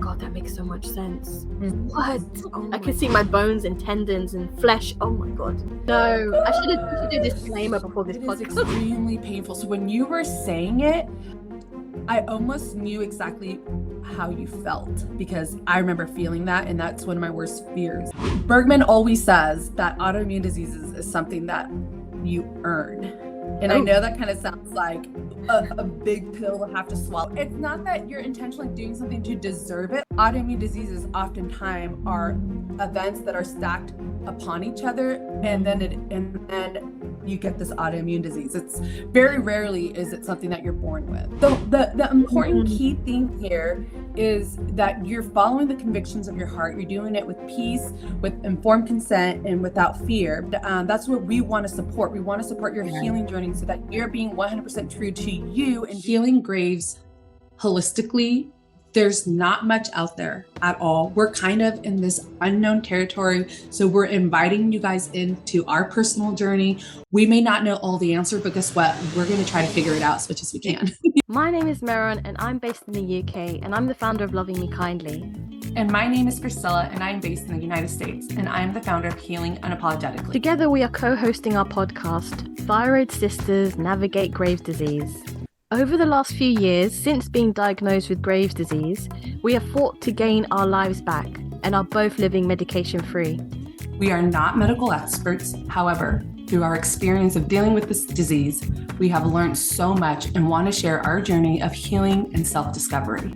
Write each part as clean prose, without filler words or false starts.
God, that makes so much sense. Mm. What? Oh I can my see my bones and tendons and flesh. Oh my God. No, I should do this disclaimer before this It is podcast. extremely painful. So when you were saying it, I almost knew exactly how you felt because I remember feeling that, and that's one of my worst fears. Bergman always says that autoimmune diseases is something that you earn. And I know that kind of sounds like a big pill to have to swallow. It's not that you're intentionally doing something to deserve it. Autoimmune diseases oftentimes are events that are stacked upon each other, and then you get this autoimmune disease. It's very rarely is it something that you're born with. So the important key thing here is that you're following the convictions of your heart. You're doing it with peace, with informed consent, and without fear. That's what we want to support. We want to support your healing journey so that you're being 100% true to you. And healing graves holistically, there's not much out there at all. We're kind of in this unknown territory. So we're inviting you guys into our personal journey. We may not know all the answer, but guess what? We're going to try to figure it out as much as we can. My name is Meron and I'm based in the UK and I'm the founder of Loving Me Kindly. And my name is Priscilla and I'm based in the United States and I'm the founder of Healing Unapologetically. Together we are co-hosting our podcast, Thyroid Sisters Navigate Graves' Disease. Over the last few years, since being diagnosed with Graves' disease, we have fought to gain our lives back and are both living medication-free. We are not medical experts. However, through our experience of dealing with this disease, we have learned so much and want to share our journey of healing and self-discovery.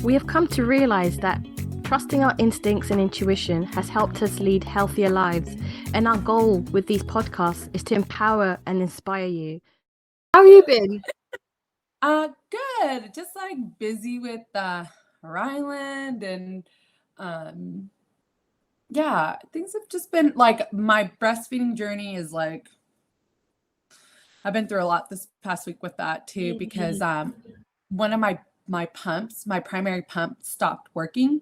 We have come to realize that trusting our instincts and intuition has helped us lead healthier lives, and our goal with these podcasts is to empower and inspire you. How have you been? Good. Just like busy with Ryland and yeah, things have just been like my breastfeeding journey is like I've been through a lot this past week with that too because one of my pumps, my primary pump stopped working.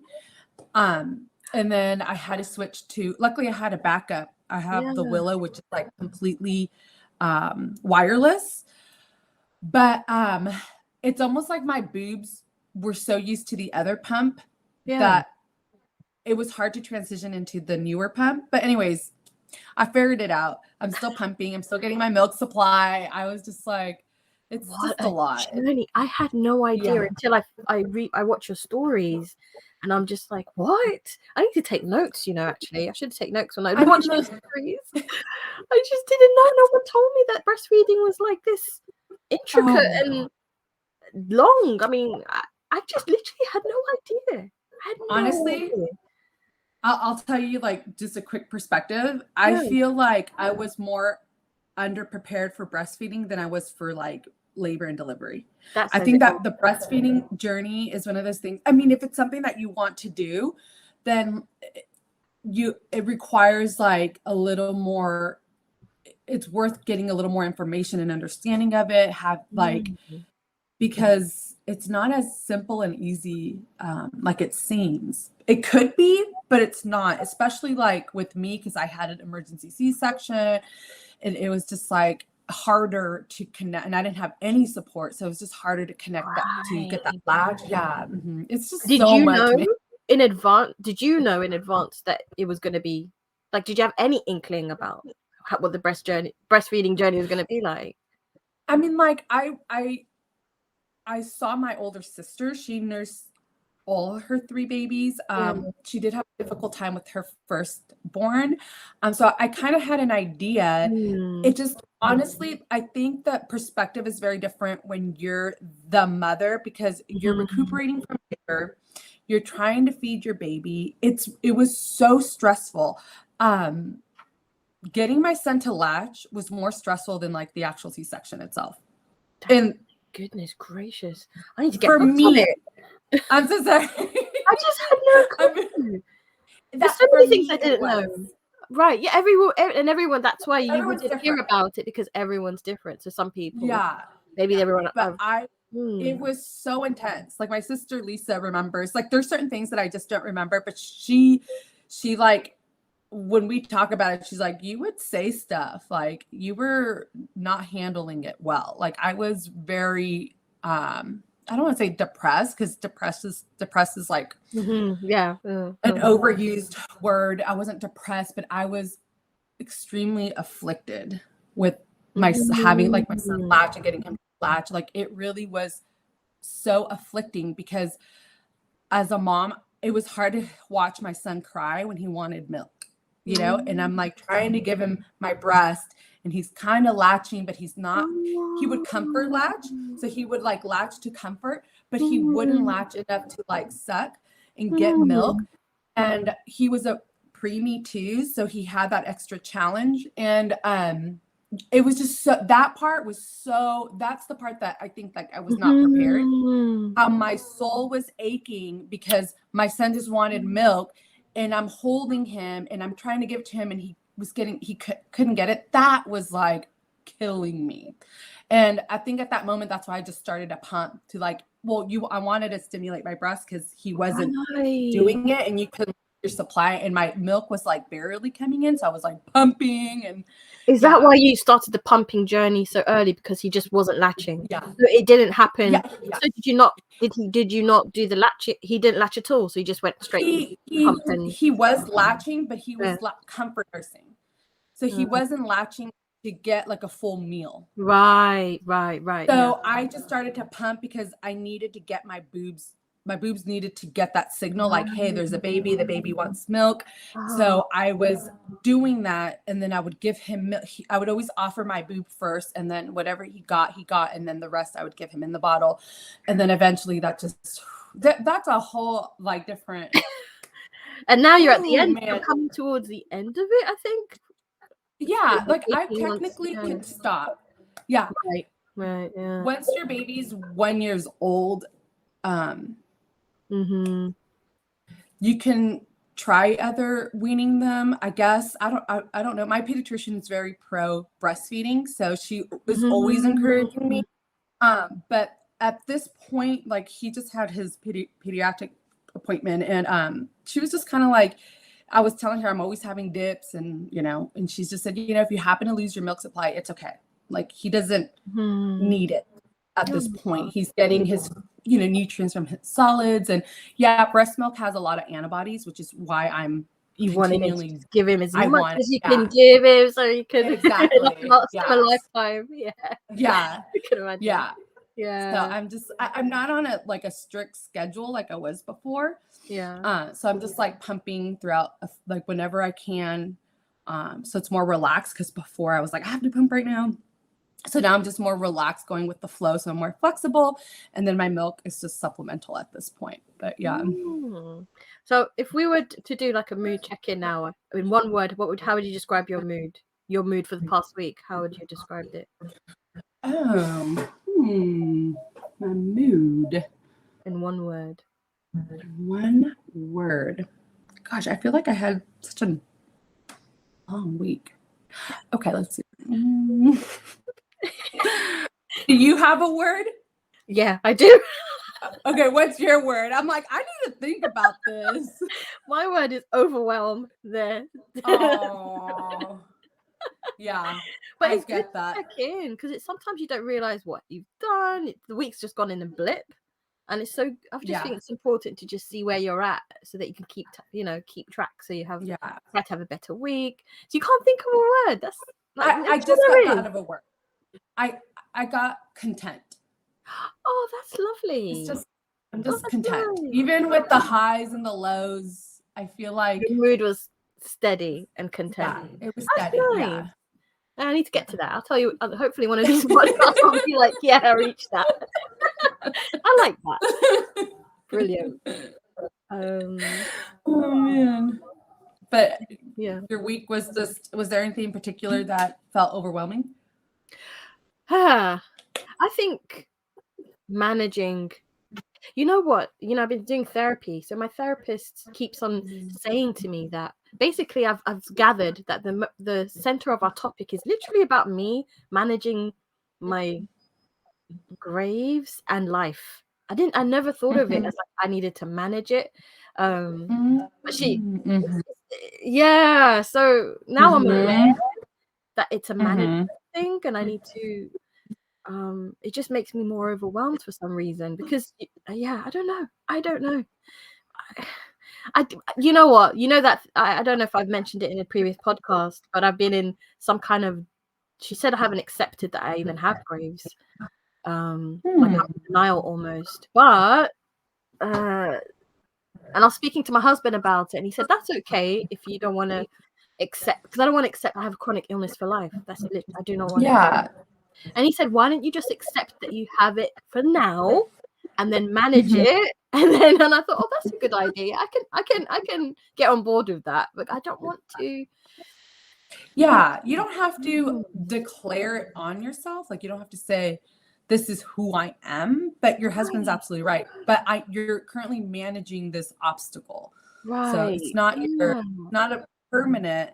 And then I had to switch to, luckily I had a backup. I have the Willow, which is like completely wireless. But it's almost like my boobs were so used to the other pump that it was hard to transition into the newer pump. But anyways, I figured it out. I'm still pumping. I'm still getting my milk supply. I was just like, it's just a lot. Journey. I had no idea until I watch your stories, and I'm just like, what? I need to take notes. Actually, I should take notes when I watch your stories. I just didn't know. No one told me that breastfeeding was like this intricate and long. I mean, I just literally had no idea. Honestly, I'll tell you like just a quick perspective. I feel like I was more underprepared for breastfeeding than I was for like labor and delivery. I think that the breastfeeding journey is one of those things. I mean, if it's something that you want to do, then it requires like a little more, it's worth getting a little more information and understanding of it, because it's not as simple and easy like it seems. It could be, but it's not, especially like with me, because I had an emergency C-section and it was just like harder to connect, and I didn't have any support, so it was just harder to connect that to get that latch. It's just Did you know in advance that it was going to be like, did you have any inkling about what the breastfeeding journey was going to be like? I mean, like I saw my older sister. She nursed all her 3 babies. She did have a difficult time with her firstborn. So I kind of had an idea. It just, honestly, I think that perspective is very different when you're the mother, because you're recuperating from labor. You're trying to feed your baby. It was so stressful. Getting my son to latch was more stressful than like the actual C-section itself. And goodness gracious, I need to get for me. I'm so sorry. I just had no clue. There's so many things I didn't know. Right? Yeah, everyone. That's why you would hear about it, because everyone's different. So some people, maybe everyone. But it was so intense. Like my sister Lisa remembers. Like there's certain things that I just don't remember, but she like, when we talk about it, she's like, you would say stuff like you were not handling it well. Like I was very I don't want to say depressed, because depressed is like yeah, an overused word. I wasn't depressed, but I was extremely afflicted with my having like my son latch and getting him to latch. Like it really was so afflicting, because as a mom, it was hard to watch my son cry when he wanted milk, you know, and I'm like trying to give him my breast, and he's kind of latching, but he's not. He would comfort latch, so he would like latch to comfort, but he wouldn't latch enough to like suck and get milk. And he was a preemie too, so he had that extra challenge. And it was just so, that part was so, that's the part that I think like I was not prepared. My soul was aching because my son just wanted milk, and I'm holding him and I'm trying to give it to him, and he couldn't get it. That was like killing me. And I think at that moment, that's why I just started to pump to like, I wanted to stimulate my breast because he wasn't doing it, and you couldn't your supply, and my milk was like barely coming in, so I was like pumping. And is that why you started the pumping journey so early, because he just wasn't latching? Yeah, so it didn't happen. Yeah. So did you not do the latch? He didn't latch at all, so he just went straight pumping. He was latching, but he was comfort nursing, so he wasn't latching to get like a full meal. Right. So I just started to pump because I needed to get my boobs needed to get that signal, like, hey, there's a baby, the baby wants milk. So I was doing that, and then I would give him milk. I would always offer my boob first, and then whatever he got, and then the rest I would give him in the bottle. And then eventually that's a whole like different. And now you're at the end. You're coming towards the end of it, I think. Yeah, like I technically could stop. Yeah. Right. Yeah. Once your baby's 1 year old, you can try other weaning them, I guess. I don't know. My pediatrician is very pro breastfeeding, so she was always encouraging me. But at this point, like he just had his pediatric appointment, and she was just kind of like, I was telling her I'm always having dips, and and she's just said, if you happen to lose your milk supply, it's okay. Like he doesn't need it at this point. He's getting his nutrients from his solids, and breast milk has a lot of antibodies, which is why I'm continually to give him as much as you can give him, so you can last him a lifetime. Yeah. I can imagine. Yeah. So I'm not on a strict schedule like I was before. So I'm just like pumping throughout like whenever I can. So it's more relaxed, because before I was like, I have to pump right now. So now I'm just more relaxed, going with the flow. So I'm more flexible. And then my milk is just supplemental at this point. But yeah. So if we were to do like a mood check-in now, in one word, how would you describe your mood? Your mood for the past week, how would you describe it? My mood. In one word. One word. Gosh, I feel like I had such a long week. Okay, let's see. Do you have a word? Yeah, I do. Okay, what's your word? I'm like, I need to think about this. My word is overwhelm. There. Oh. Yeah, but I get that. Check in, because sometimes you don't realize what you've done. The week's just gone in a blip, and it's so. I just think it's important to just see where you're at, so that you can keep track. So you have try to have a better week. So you can't think of a word. That's like, I just got out of a word. I got content. Oh, that's lovely. I'm just content. Nice. Even with the highs and the lows, I feel like your mood was steady and content. Yeah, it was steady. Nice. Yeah. I need to get to that. I'll tell you, hopefully one of these podcasts I'll be like, I reached that. I like that. Brilliant. Oh man. But your week was there anything in particular that felt overwhelming? I think managing, you know what, I've been doing therapy, so my therapist keeps on saying to me that basically I've gathered that the center of our topic is literally about me managing my graves and life. I never thought of it as like I needed to manage it. But she so now I'm aware that it's a management thing, and I need to it just makes me more overwhelmed for some reason, because I don't know. You know what? You know that I don't know if I've mentioned it in a previous podcast, but I've been in some kind of. She said I haven't accepted that I even have Graves. Like I'm in denial almost. But and I was speaking to my husband about it, and he said that's okay if you don't want to accept, because I don't want to accept I have a chronic illness for life. That's it. I do not want to. And he said, why don't you just accept that you have it for now, and then manage it? And I thought, oh, that's a good idea. I can get on board with that, but I don't want to. Yeah, you don't have to declare it on yourself. Like, you don't have to say, this is who I am, but your husband's absolutely right. But you're currently managing this obstacle. Right. So it's not not a permanent,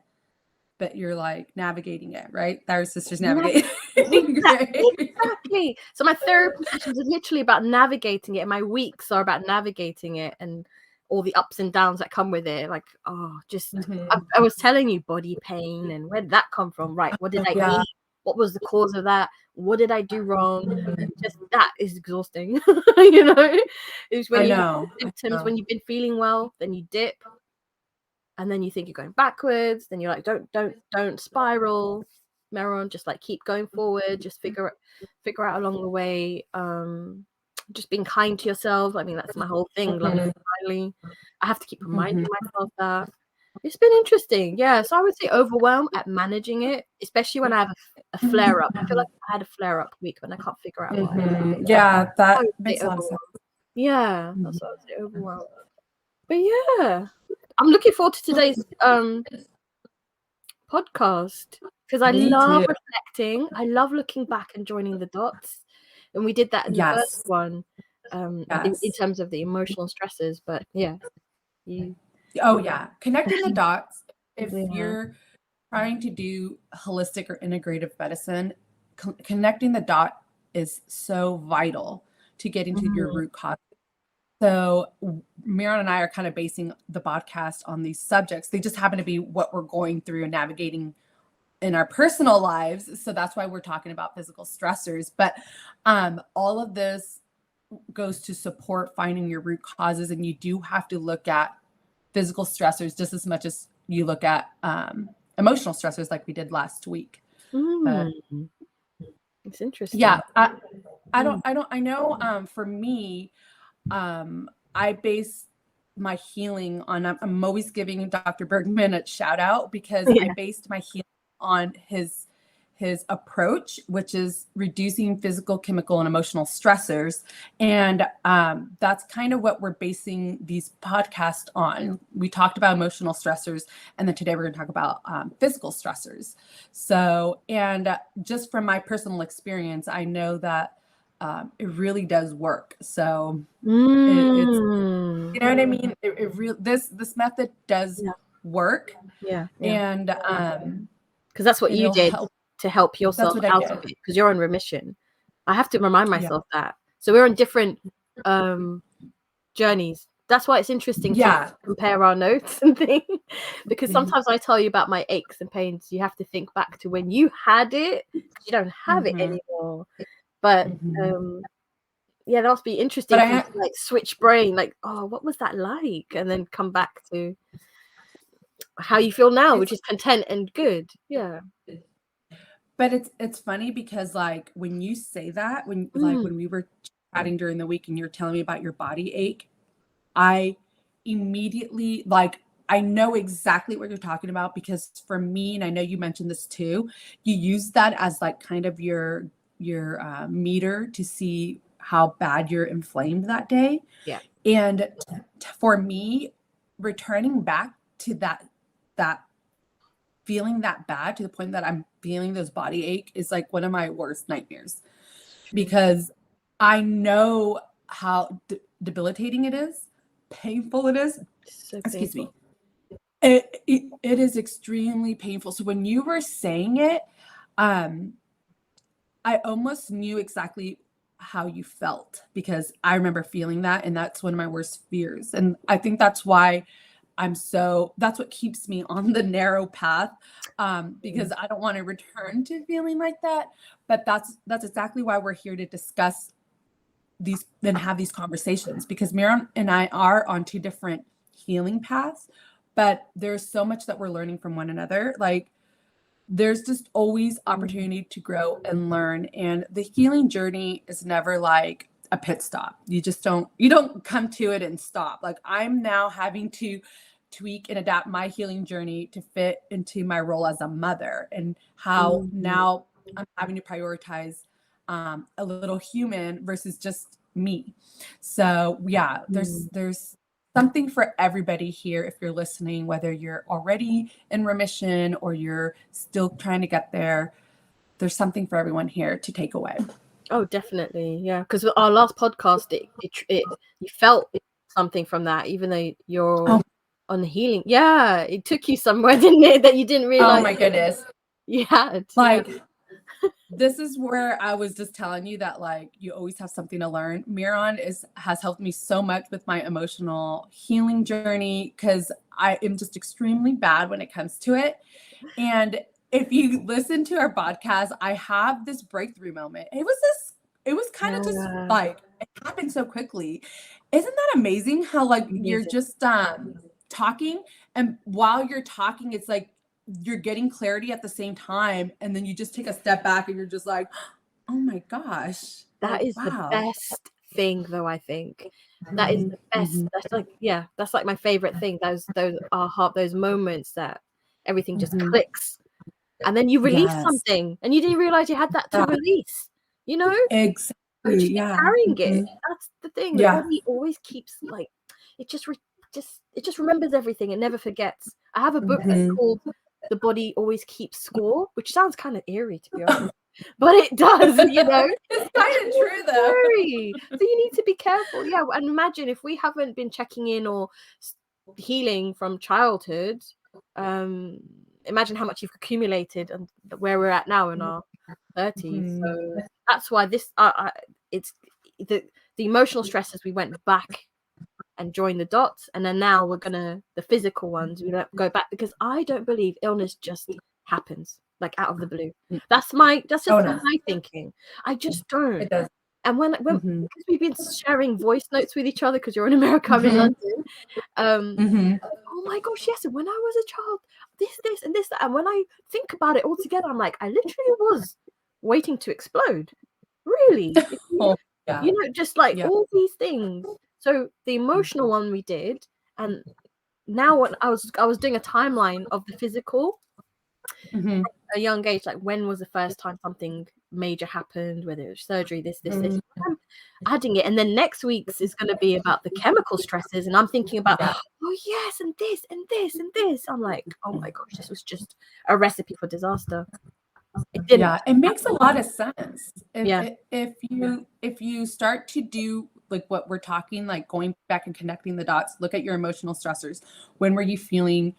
but you're like navigating it, right? Thyroid Sisters navigating. Exactly. So my therapy sessions are literally about navigating it, and my weeks are about navigating it and all the ups and downs that come with it. Like, I was telling you, body pain, and where did that come from? Right. What did I eat? What was the cause of that? What did I do wrong? Just that is exhausting. It's when you have symptoms, when you've been feeling well, then you dip, and then you think you're going backwards. Then you're like, don't spiral, Meron. Just like keep going forward. Just figure out along the way. Just being kind to yourself. I mean, that's my whole thing. Like, finally, I have to keep reminding myself that. It's been interesting. Yeah. So I would say overwhelmed at managing it, especially when I have a flare up. I feel like I had a flare up week when I can't figure out why. Yeah, that makes a lot of sense. Yeah, that's what I would say, overwhelmed. But yeah, I'm looking forward to today's podcast, because I love reflecting. I love looking back and joining the dots. And we did that in the first one, in terms of the emotional stressors. But yeah, connecting the dots. If you're trying to do holistic or integrative medicine, connecting the dot is so vital to getting to your root cause. So Miran and I are kind of basing the podcast on these subjects. They just happen to be what we're going through and navigating in our personal lives. So that's why we're talking about physical stressors. But all of this goes to support finding your root causes. And you do have to look at physical stressors just as much as you look at emotional stressors, like we did last week. It's interesting. Yeah. I know for me, I base my healing on, I'm always giving Dr. Bergman a shout out, because I based my healing on his approach, which is reducing physical, chemical, and emotional stressors. And that's kind of what we're basing these podcasts on. We talked about emotional stressors, and then today we're going to talk about physical stressors. So, and just from my personal experience, I know that it really does work. So it's, you know what I mean? This method does work. Yeah. And because that's what you did to help yourself out of it, because you're on remission. I have to remind myself that. So we're on different journeys. That's why it's interesting to compare our notes and things, because sometimes I tell you about my aches and pains. You have to think back to when you had it, because you don't have it anymore. But that must be interesting to like switch brain, like, oh, what was that like? And then come back to how you feel now, which is content and good. Yeah. But it's funny, because like when you say that, when we were chatting during the week and you're telling me about your body ache, I immediately, like, I know exactly what you're talking about, because for me, and I know you mentioned this too, you use that as like kind of your meter to see how bad you're inflamed that day. Yeah. And for me, returning back to that feeling that bad, to the point that I'm feeling this body ache, is like one of my worst nightmares, because I know how debilitating it is, painful it is. Excuse me. It is extremely painful. So when you were saying it, I almost knew exactly how you felt, because I remember feeling that, and that's one of my worst fears. And I think that's why that's what keeps me on the narrow path, because I don't want to return to feeling like that. But that's exactly why we're here to discuss these and have these conversations, because Mira and I are on two different healing paths, but there's so much that we're learning from one another. Like, there's just always opportunity to grow and learn. And the healing journey is never like a pit stop. You don't come to it and stop. Like, I'm now having to tweak and adapt my healing journey to fit into my role as a mother, and how now I'm having to prioritize a little human versus just me. So yeah, there's something for everybody here. If you're listening, whether you're already in remission or you're still trying to get there, there's something for everyone here to take away. Oh, definitely. Yeah. Because our last podcast, you felt something from that, even though you're on healing. Yeah. It took you somewhere, didn't it? That you didn't realize. Oh my goodness. You had. Like, this is where I was just telling you that, like, you always have something to learn. Miron has helped me so much with my emotional healing journey, because I am just extremely bad when it comes to it. And if you listen to our podcast, I have this breakthrough moment. It was kind of just like, it happened so quickly. Isn't that amazing how, like, you're just talking, and while you're talking, it's like you're getting clarity at the same time, and then you just take a step back and you're just like, oh my gosh, that is the best thing, though. I think that is the best. That's like my favorite thing. Those moments that everything just clicks, and then you release something, and you didn't realize you had that to release. You know, exactly. Carrying it. That's the thing. The body always keeps, like, it just remembers everything. It never forgets. I have a book that's called The Body Always Keeps Score, which sounds kind of eerie, to be honest, but it does, you know. It's kind of true, though. So you need to be careful. Yeah. And imagine if we haven't been checking in or healing from childhood, imagine how much you've accumulated and where we're at now in our 30s. So that's why this it's the emotional stresses, we went back and join the dots, and then now we're gonna, the physical ones, we go back, because I don't believe illness just happens like out of the blue. That's just my thinking. I just don't. It does. And when because we've been sharing voice notes with each other, because you're in America, I'm in London. Oh my gosh, yes. And when I was a child, this and this, that. And when I think about it all together, I'm like, I literally was waiting to explode. Really. You know, just like all these things. So the emotional one we did, and now when I was doing a timeline of the physical from a young age, like when was the first time something major happened, whether it was surgery, this. I'm adding it, and then next week's is going to be about the chemical stresses, and I'm thinking about, oh yes, and this and this and this. I'm like, oh my gosh, this was just a recipe for disaster. It makes a lot of sense. If you start to do like what we're talking, like going back and connecting the dots, look at your emotional stressors. When were you feeling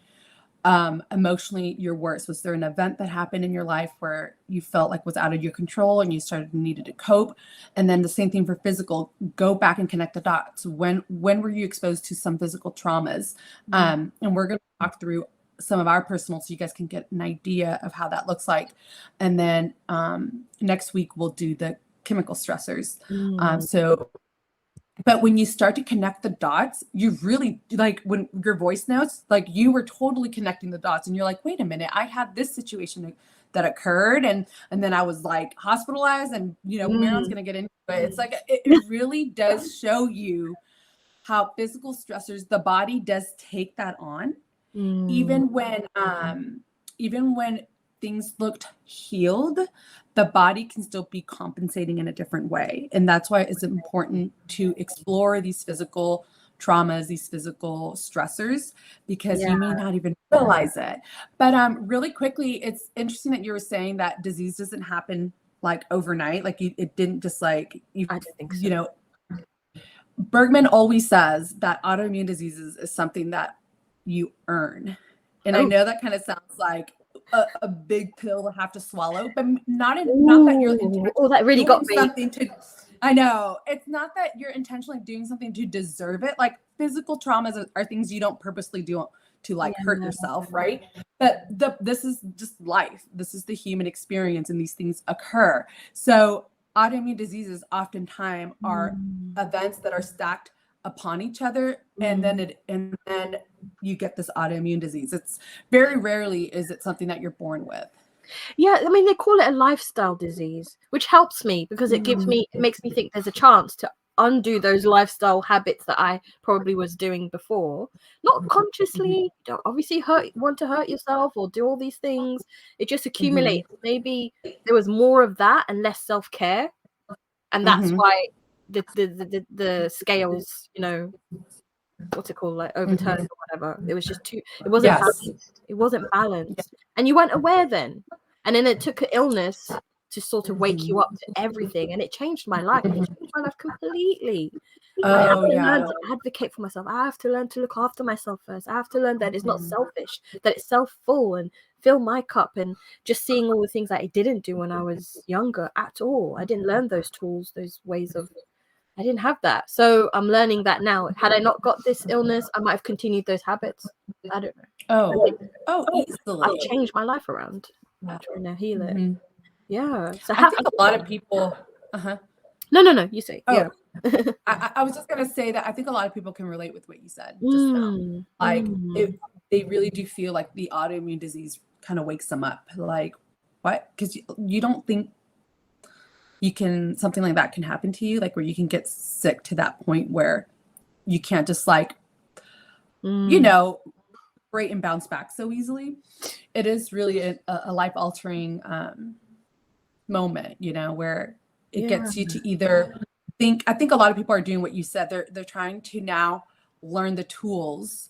emotionally your worst? Was there an event that happened in your life where you felt like was out of your control and you needed to cope? And then the same thing for physical. Go back and connect the dots. When were you exposed to some physical traumas? And we're going to talk through some of our personal, so you guys can get an idea of how that looks like. And then next week we'll do the chemical stressors. But when you start to connect the dots, you really, like, when your voice notes, like, you were totally connecting the dots, and you're like, wait a minute, I had this situation that occurred, and then I was like hospitalized, and Marilyn's gonna get into it. It's like it really does show you how physical stressors, the body does take that on. Even when things looked healed, the body can still be compensating in a different way. And that's why it's important to explore these physical traumas, these physical stressors, because you may not even realize it. But really quickly, it's interesting that you were saying that disease doesn't happen like overnight. Like it didn't just like, I don't think so. Bergman always says that autoimmune diseases is something that you earn. And I know that kind of sounds like a big pill to have to swallow, but not that you're that really got me. Something to I know. It's not that you're intentionally doing something to deserve it. Like physical traumas are things you don't purposely do to like hurt yourself, right? But this is just life. This is the human experience, and these things occur. So autoimmune diseases oftentimes are events that are stacked upon each other, and then you get this autoimmune disease. It's very rarely is it something that you're born with. Yeah, I mean, they call it a lifestyle disease, which helps me because it makes me think there's a chance to undo those lifestyle habits that I probably was doing before. Not consciously, you don't obviously want to hurt yourself or do all these things. It just accumulates. Maybe there was more of that and less self-care. And that's why the scales, you know, what's it called, like overturned or whatever. It was just it wasn't balanced. It wasn't balanced. And you weren't aware then. And then it took an illness to sort of wake you up to everything. And it changed my life. It changed my life completely. I have to learn to advocate for myself. I have to learn to look after myself first. I have to learn that it's not selfish, that it's self-full and fill my cup, and just seeing all the things that I didn't do when I was younger at all. I didn't learn those tools, those ways of, I didn't have that. So I'm learning that now. Had I not got this illness, I might have continued those habits. I don't know. Easily. I've changed my life around. I'm trying to heal it. Yeah. So I think a lot of people. No. You say. Yeah. I was just gonna say that I think a lot of people can relate with what you said just now. Like they really do feel like the autoimmune disease kind of wakes them up. Like what? Because you don't think something like that can happen to you, like where you can get sick to that point where you can't just like break and bounce back so easily. It is really a life-altering moment, where it gets you to either think. I think a lot of people are doing what you said. They're trying to now learn the tools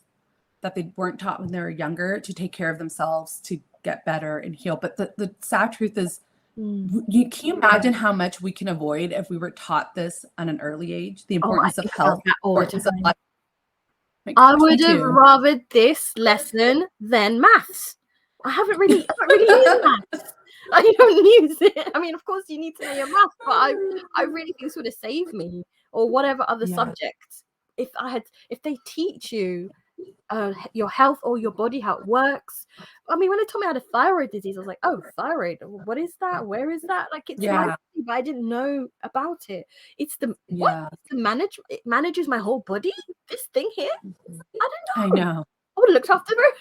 that they weren't taught when they were younger to take care of themselves, to get better and heal. But the sad truth is, can you imagine how much we can avoid if we were taught this at an early age? The importance of health, importance of life. I would have rather this lesson than maths. I haven't really used maths. I don't use it. I mean, of course, you need to know your maths, but I really think this would have saved me, or whatever other subject. If they teach you your health or your body, how it works. I mean, when they told me I had a thyroid disease, I was like, oh, thyroid, what is that? Where is that? Like, it's my thing, but I didn't know about it. It's the it manages my whole body, this thing here. I don't know. I would have looked after her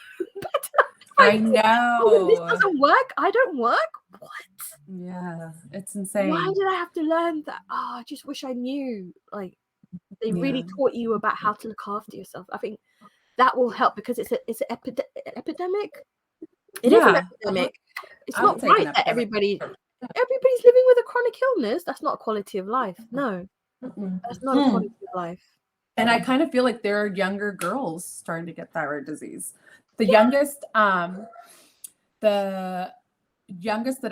better. I know. Oh, this doesn't work. I don't work. What? Yeah, it's insane. Why did I have to learn that? Oh, I just wish I knew. Like, they really taught you about how to look after yourself. I think that will help, because it's an epidemic. It is an epidemic. It's not right that everybody's living with a chronic illness. That's not a quality of life. No, that's not a quality of life. And I kind of feel like there are younger girls starting to get thyroid disease. The youngest that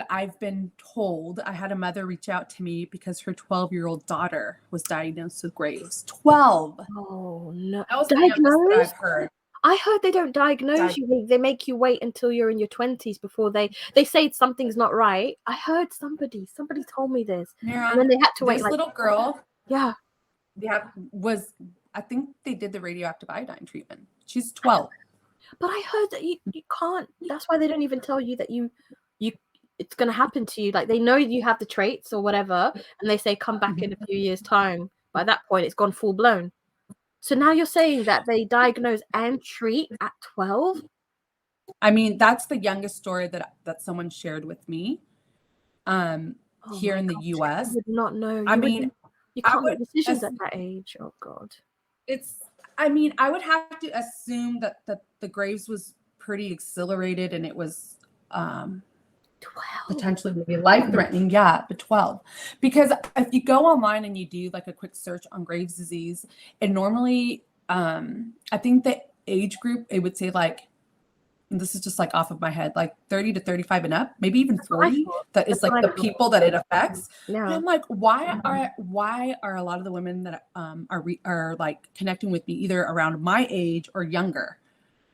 I've been told, I had a mother reach out to me because her 12-year-old daughter was diagnosed with Graves. 12. Oh no! That was the youngest that I've heard. I heard they don't diagnose you. They make you wait until you're in your 20s before they say something's not right. I heard somebody told me this, and then they had to wait. This little girl, I think they did the radioactive iodine treatment. She's 12. But I heard that you can't. That's why they don't even tell you that it's going to happen to you. Like, they know you have the traits or whatever, and they say come back in a few years' time. By that point, it's gone full blown. So now you're saying that they diagnose and treat at 12? I mean, that's the youngest story that someone shared with me here in the US. I would not know. You can't make decisions at that age. Oh, God. I would have to assume that the Graves was pretty accelerated, and it was 12. Potentially maybe life-threatening. Yeah, but 12. Because if you go online and you do like a quick search on Graves' disease, and normally, I think the age group, it would say like, and this is just like off of my head, like 30 to 35 and up, maybe even 40. That is like the people that it affects. Yeah. And I'm like, why are a lot of the women that are like connecting with me either around my age or younger?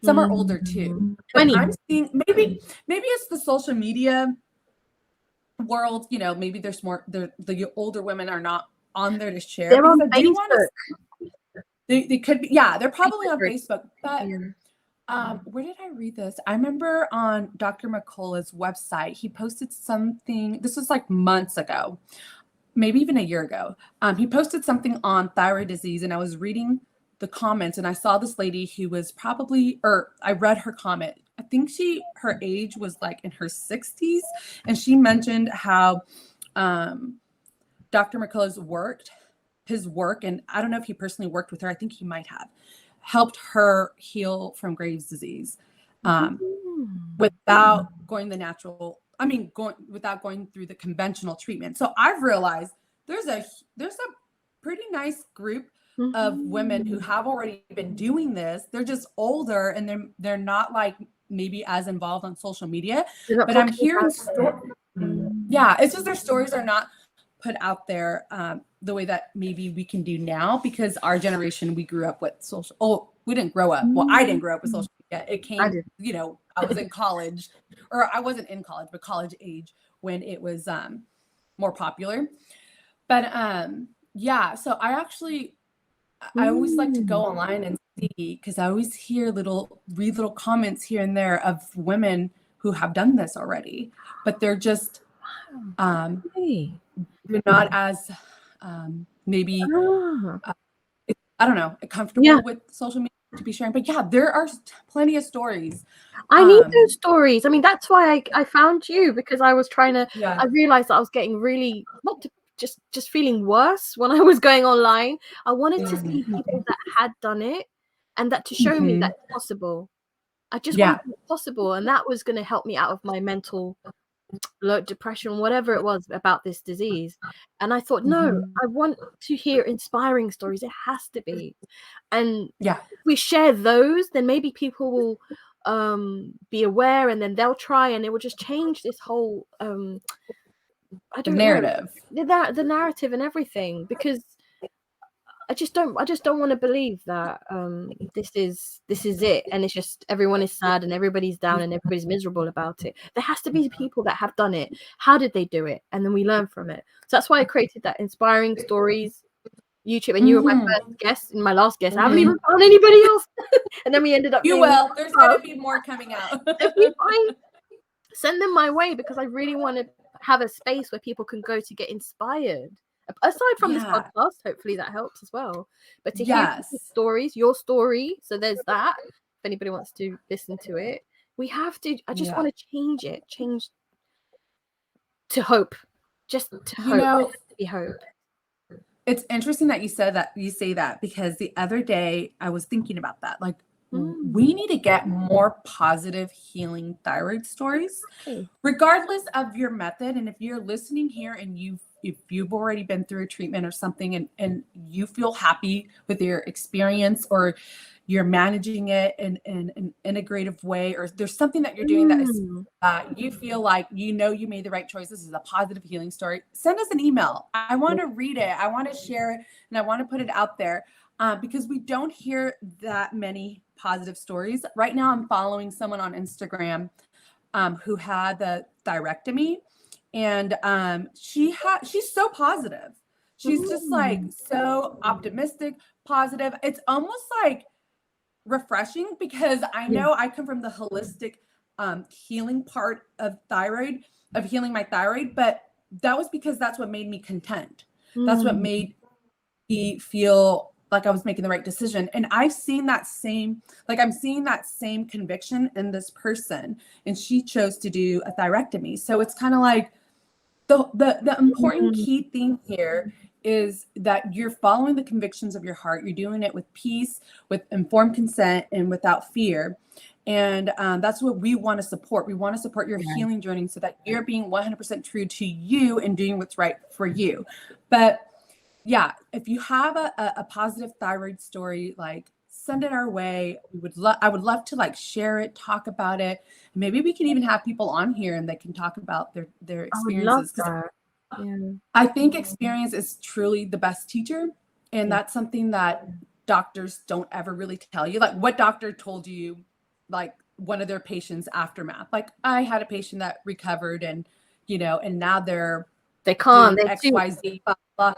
Some are older too. But I'm seeing maybe it's the social media world. Maybe there's more. The older women are not on there to share They're because on I do want to. Facebook. They could be, yeah, they're probably on Facebook. Facebook. But where did I read this? I remember on Dr. McCullough's website, he posted something. This was like months ago, maybe even a year ago. He posted something on thyroid disease, and I was reading the comments, and I saw this lady who was probably, or I read her comment. I think her age was like in her 60s, and she mentioned how Dr. McCullough's his work, and I don't know if he personally worked with her, I think he might have, helped her heal from Graves' disease without going without going through the conventional treatment. So I've realized there's a pretty nice group of women who have already been doing this. They're just older, and they're not like maybe as involved on social media, but I'm hearing stories. Yeah, it's just their stories are not put out there the way that maybe we can do now, because our generation, we grew up with we didn't grow up. Well, I didn't grow up with social media. It came, I was in college, or I wasn't in college, but college age when it was more popular. But yeah, so I always like to go online and see, because I always read little comments here and there of women who have done this already, but they're just they're not as maybe I don't know, comfortable with social media to be sharing. But yeah, there are plenty of stories. I need those stories. I mean, that's why I found you, because I was trying to. Yeah. I realized that I was getting really just feeling worse when I was going online. I wanted to see people that had done it, and that to show me that it's possible. I just wanted it possible, and that was going to help me out of my mental depression, whatever it was about this disease. And I thought, no, I want to hear inspiring stories. It has to be. And if we share those, then maybe people will be aware, and then they'll try, and it will just change this whole the narrative and everything, because I just don't want to believe that this is it, and it's just everyone is sad and everybody's down and everybody's miserable about it. There has to be people that have done it. How did they do it? And then we learn from it. So that's why I created that Inspiring Stories YouTube, and you were my first guest and my last guest. I haven't even found anybody else. And then we ended up there's gonna be more coming out. If you send them my way, because I really want to have a space where people can go to get inspired. Aside from this podcast, hopefully that helps as well. But to hear stories, your story, so there's that. If anybody wants to listen to it, we have to. I just want to change to hope, just to hope. To be hope. It's interesting that you say that, because the other day I was thinking about that. Like, we need to get more positive healing thyroid stories, regardless of your method. And if you're listening here and if you've already been through a treatment or something, and you feel happy with your experience, or you're managing it in an integrative way, or there's something that you're doing that is you feel like you made the right choice, this is a positive healing story, send us an email. I want to read it, I want to share it, and I want to put it out there, because we don't hear that many positive stories. Right now I'm following someone on Instagram who had the thyroidectomy, and she's so positive. She's just like so optimistic, positive. It's almost like refreshing, because I know I come from the holistic healing part of healing my thyroid, but that was because that's what made me content. That's what made me feel like I was making the right decision. And I'm seeing that same conviction in this person, and she chose to do a thyroidectomy. So it's kind of like the important key thing here is that you're following the convictions of your heart. You're doing it with peace, with informed consent, and without fear. And that's what we want to support. We want to support your healing journey, so that you're being 100% true to you and doing what's right for you. But yeah, if you have a positive thyroid story, like, send it our way. I would love to like share it, talk about it. Maybe we can even have people on here and they can talk about their experiences. I think experience is truly the best teacher. And that's something that doctors don't ever really tell you. Like, what doctor told you, like, one of their patients' aftermath? Like, I had a patient that recovered, and and now they can't, XYZ, blah, blah.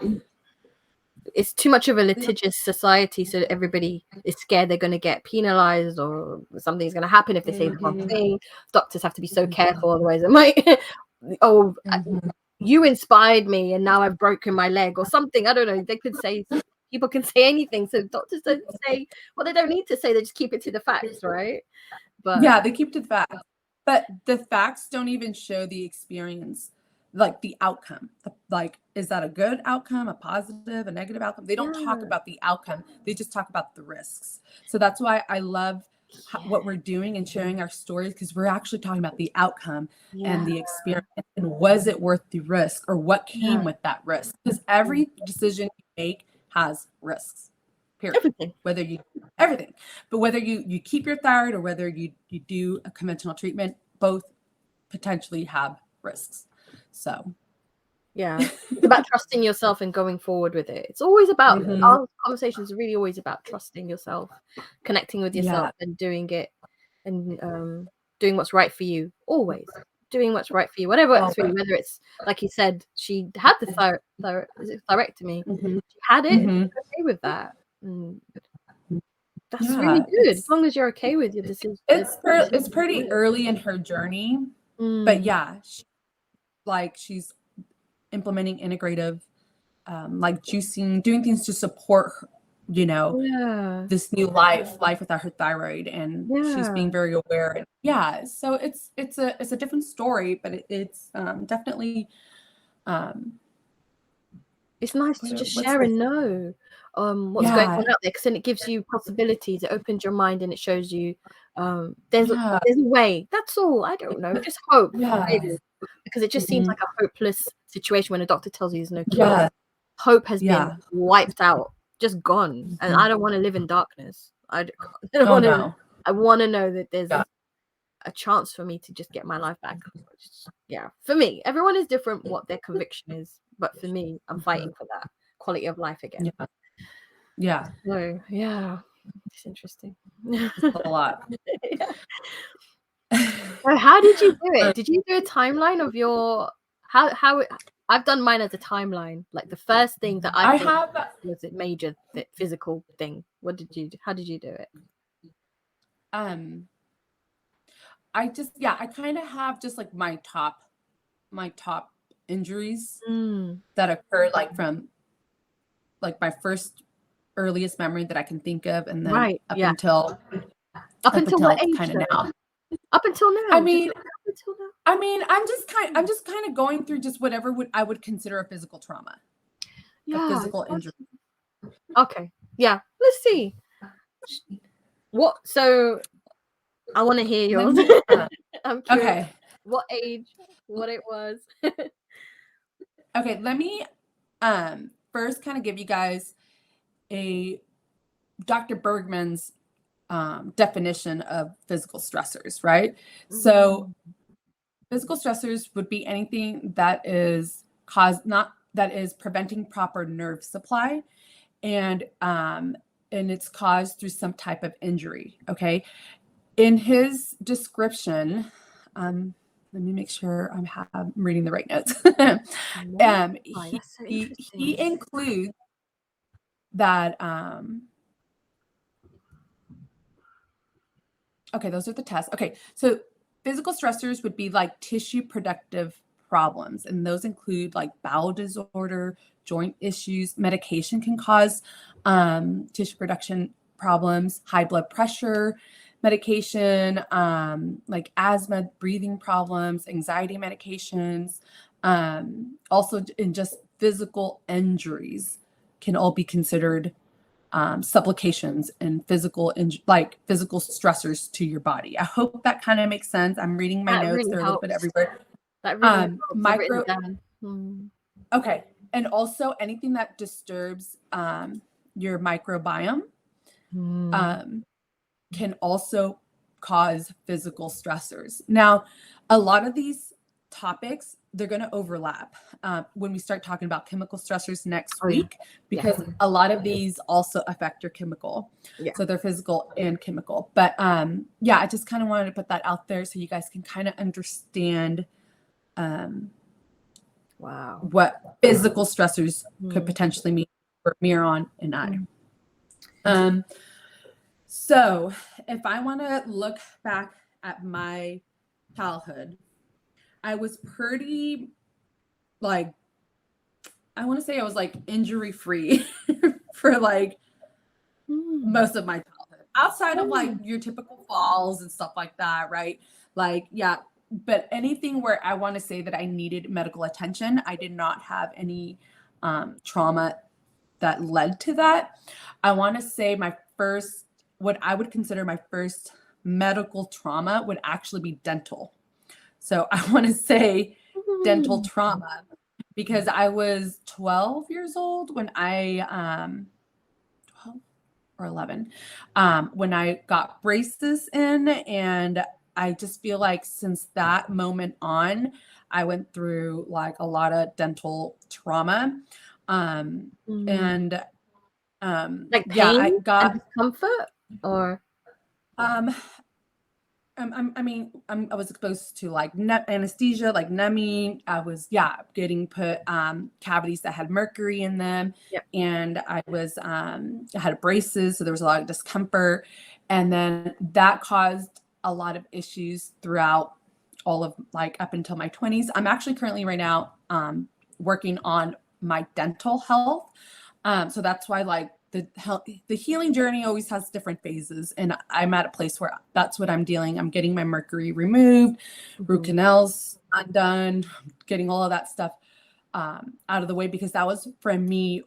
it's too much of a litigious society, so everybody is scared they're going to get penalized or something's going to happen if they say the wrong thing. Doctors have to be so careful, otherwise it might you inspired me and now I've broken my leg or something. I don't know. They could say, people can say anything, so doctors don't say what they don't need to say. They just keep it to the facts, right? But yeah, they keep to the facts, but the facts don't even show the experience, like the outcome. Like, is that a good outcome, a positive, a negative outcome? They don't talk about the outcome. They just talk about the risks. So that's why I love what we're doing and sharing our stories, because we're actually talking about the outcome and the experience, and was it worth the risk, or what came with that risk? Because every decision you make has risks. Period. Everything. Whether you everything, but whether you keep your thyroid or whether you do a conventional treatment, both potentially have risks. So yeah, it's about trusting yourself and going forward with it. It's always about our conversations are really always about trusting yourself, connecting with yourself, and doing it, and doing what's right for you. Always doing what's right for you, whatever works for you. Whether it's like you said, she had the thyroidectomy, she had it, okay with that. That's really good, as long as you're okay with your decision. It's pretty early in her journey, but yeah, she's implementing integrative, like juicing, doing things to support her, this new life without her thyroid, and she's being very aware. And so it's a different story, but it's definitely it's nice to just share and know what's going on out there, because then it gives you possibilities. It opens your mind and it shows you there's a way. That's all. I don't know, just hope, really, because it just seems like a hopeless situation when a doctor tells you there's no cure. Hope has been wiped out, just gone, and I don't want to live in darkness. I don't want to. I want to know that there's a chance for me to just get my life back. For me, everyone is different what their conviction is, but for me, I'm fighting for that quality of life again. So it's interesting. It's a lot. So how did you do it? Did you do a timeline of your how I've done mine as a timeline. Like the first thing that I have was a major physical thing. What did you do? How did you do it? I kind of have just like my top injuries that occurred like from like my first earliest memory that I can think of, and then up until what age? Kind of now. Up until now. I mean, I'm just kind of going through just whatever I would consider a physical trauma. A physical injury. Okay. Yeah. Let's see. What? So I want to hear yours. I'm curious. Okay. What age? What it was? Okay. Let me first kind of give you guys a Dr. Bergman's definition of physical stressors, right? So physical stressors would be anything that is preventing proper nerve supply, and it's caused through some type of injury. Okay. In his description, let me make sure I'm reading the right notes. He includes that. Okay, those are the tests. Okay, so physical stressors would be like tissue productive problems, and those include like bowel disorder, joint issues. Medication can cause tissue production problems, high blood pressure medication, like asthma, breathing problems, anxiety medications. Also, in just physical injuries can all be considered supplications and physical stressors to your body. I hope that kind of makes sense. I'm reading my notes; they're a little bit everywhere. That really micro. Okay, and also anything that disturbs your microbiome can also cause physical stressors. Now, a lot of these topics, they're going to overlap when we start talking about chemical stressors next week, because a lot of these also affect your chemical. So they're physical and chemical. But I just kind of wanted to put that out there so you guys can kind of understand what physical stressors could potentially mean for Miron and I. Mm. So if I want to look back at my childhood, I was pretty like, I want to say I was like injury free for like most of my childhood, outside of like your typical falls and stuff like that, right? Like, yeah, but anything where I want to say that I needed medical attention, I did not have any trauma that led to that. I want to say what I would consider my first medical trauma would actually be dental. So I want to say dental trauma because I was 12 years old when 12 or 11, when I got braces in. And I just feel like since that moment on, I went through like a lot of dental trauma. And Like yeah, I pain got and discomfort, or I was exposed to like anesthesia, like numbing. I was, getting put cavities that had mercury in them. Yep. And I had braces. So there was a lot of discomfort. And then that caused a lot of issues throughout all of like up until my 20s. I'm actually currently right now working on my dental health. So that's why like the healing journey always has different phases. And I'm at a place where that's what I'm dealing. I'm getting my mercury removed, root canals undone, getting all of that stuff out of the way, because that was for me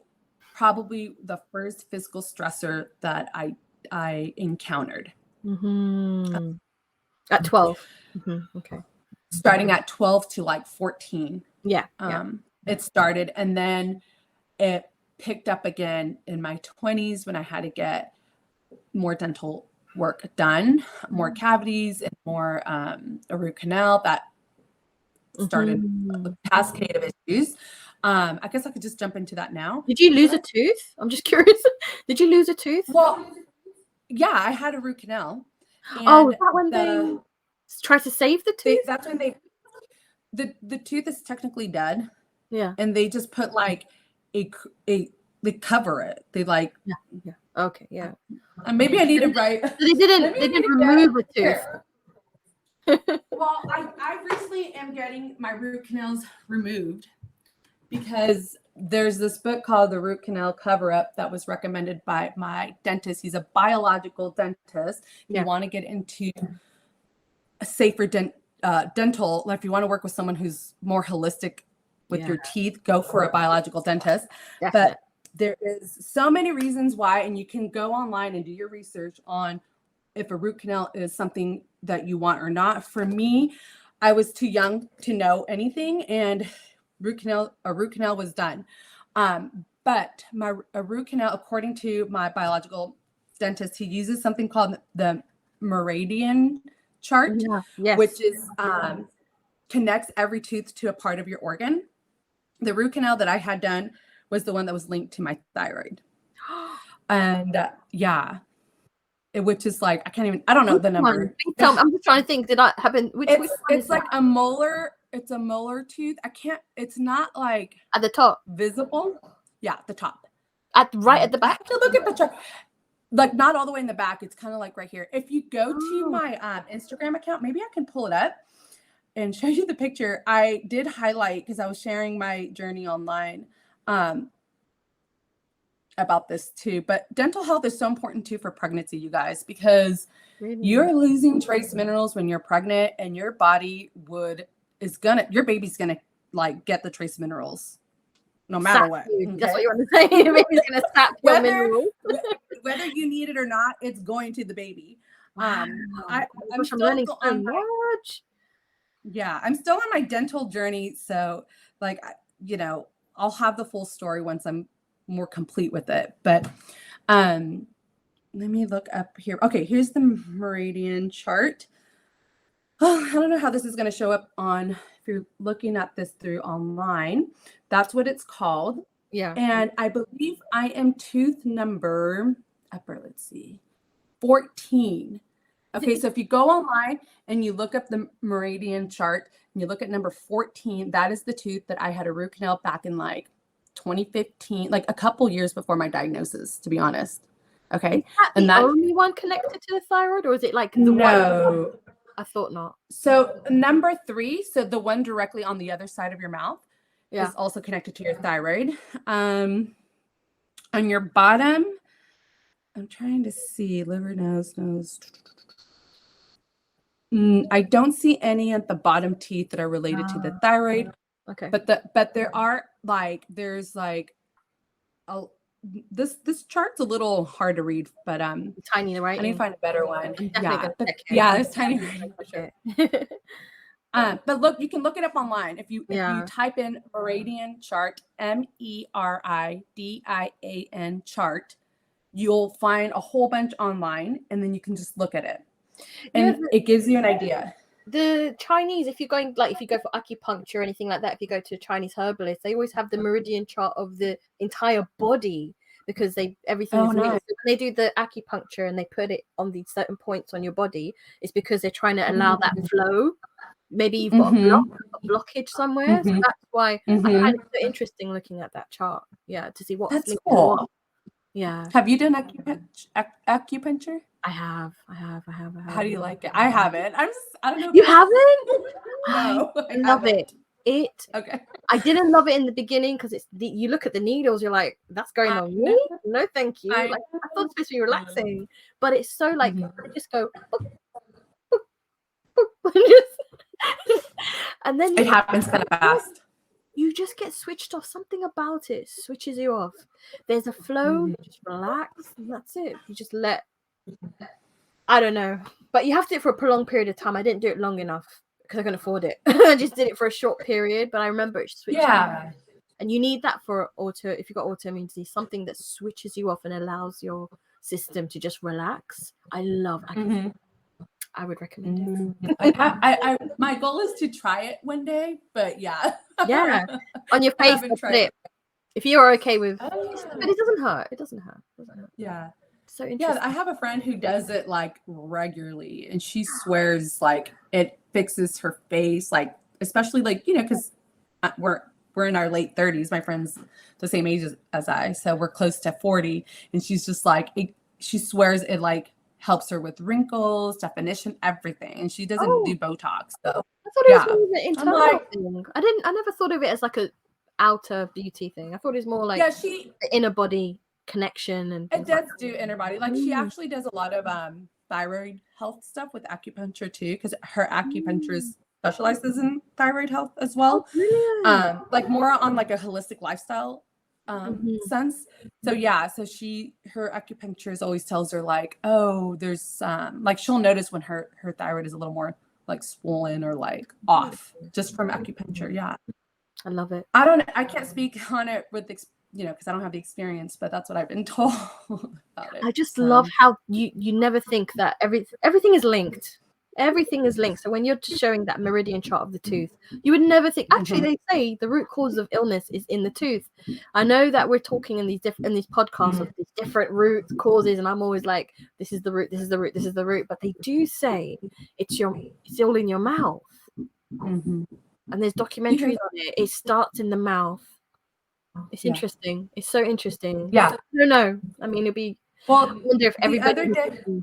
probably the first physical stressor that I encountered. At 12. Okay. Starting at 12 to like 14. Yeah. It started, and then it picked up again in my 20s when I had to get more dental work done, more cavities and more a root canal that started a cascade of issues. I guess I could just jump into that now. Did you lose a tooth? I'm just curious. Did you lose a tooth? Well, yeah, I had a root canal. And is that when they try to save the tooth? That's when the tooth is technically dead. Yeah. And they just put like they cover it. They like Okay, yeah. And maybe I need to write. They didn't remove a tooth. Well, I recently am getting my root canals removed because there's this book called The Root Canal Cover-Up that was recommended by my dentist. He's a biological dentist. If you want to get into a safer dental, like if you want to work with someone who's more holistic with your teeth, go for a biological dentist. But there is so many reasons why, and you can go online and do your research on if a root canal is something that you want or not. For me, I was too young to know anything, and a root canal was done. But a root canal, according to my biological dentist, he uses something called the meridian chart, which is connects every tooth to a part of your organ. The root canal that I had done was the one that was linked to my thyroid. And which is like, I don't know the number. I'm just trying to think, did that happen? It's like a molar, it's a molar tooth. It's not like at the top visible. Yeah, at the top. Right at the back. I have to look at the chart. Like not all the way in the back. It's kind of like right here. If you go to my Instagram account, maybe I can pull it up and show you the picture. I did highlight because I was sharing my journey online about this too. But dental health is so important too for pregnancy, you guys, because you're losing trace minerals when you're pregnant, and your body your baby's gonna like get the trace minerals no matter what. Okay? That's what you want to say. Your baby's gonna sap your minerals. Whether you need it or not, it's going to the baby. I'm learning so much. Yeah, I'm still on my dental journey. So like, I'll have the full story once I'm more complete with it. But let me look up here. Okay, here's the meridian chart. Oh, I don't know how this is going to show up if you're looking at this through online. That's what it's called. Yeah. And I believe I am tooth number 14. Okay, so if you go online and you look up the meridian chart and you look at number 14, that is the tooth that I had a root canal back in like 2015, like a couple years before my diagnosis, to be honest. Okay. Is that And the only one connected to the thyroid, or is it like the one? no. I thought not. So number 3, so the one directly on the other side of your mouth is also connected to your thyroid. On your bottom, I'm trying to see liver, nose. I don't see any at the bottom teeth that are related to the thyroid. Okay. But there are like, there's like, this chart's a little hard to read, but tiny, right? I need to find a better one. Yeah, there's tiny writing for sure. But look, you can look it up online. If you type in meridian chart, MERIDIAN chart, you'll find a whole bunch online, and then you can just look at it, and it gives you an idea. The Chinese, if you go for acupuncture or anything like that, if you go to a Chinese herbalist, they always have the meridian chart of the entire body, because everything is linked. So when they do the acupuncture and they put it on these certain points on your body, it's because they're trying to allow that flow. Maybe you've got a blockage somewhere. So that's why I find it so interesting looking at that chart. Yeah, to see what's linked to what. Yeah. Have you done acupuncture? I have. How do you like it? I haven't. I don't know. You haven't? No, I love it. Okay. I didn't love it in the beginning because you look at the needles, you're like, that's going on me? No, thank you. I thought it was supposed to be relaxing, but it's so like I just go boop, boop, boop, and then it happens kind of fast. You just get switched off. Something about it switches you off. There's a flow, you just relax, and that's it. You just I don't know, but you have to do it for a prolonged period of time. I didn't do it long enough because I couldn't afford it. I just did it for a short period, but I remember it switched off. And you need that for if you've got autoimmune disease, something that switches you off and allows your system to just relax. I love acupuncture. I would recommend it. My goal is to try it one day, but yeah. On your face, if you're okay with, but it doesn't hurt. It doesn't hurt. Yeah. So interesting. Yeah, I have a friend who does it like regularly, and she swears like it fixes her face, like especially like, you know, because we're in our late 30s. My friend's the same age as I, so we're close to 40, and she's just like she swears it like helps her with wrinkles, definition, everything, and she doesn't do Botox. So I thought it was more of an internal thing. I never thought of it as like a outer beauty thing. I thought it was more like the inner body connection, and it does do inner body. Like she actually does a lot of thyroid health stuff with acupuncture too, because her acupuncturist specializes in thyroid health as well. Like more on like a holistic lifestyle sense. So her acupuncturist always tells her like, oh, there's like she'll notice when her thyroid is a little more like swollen or like off just from acupuncture. Yeah, I love it. I can't speak on it with because I don't have the experience, but that's what I've been told about it. I just love how you never think that everything is linked. Everything is linked. So when you're showing that meridian chart of the tooth, you would never think. Actually, they say the root cause of illness is in the tooth. I know that we're talking in these podcasts of these different root causes, and I'm always like, this is the root, this is the root, this is the root. But they do say it's all in your mouth, and there's documentaries on it. It starts in the mouth. It's interesting. It's so interesting. Yeah. I don't know. I mean, it'd be. Well, I wonder if everybody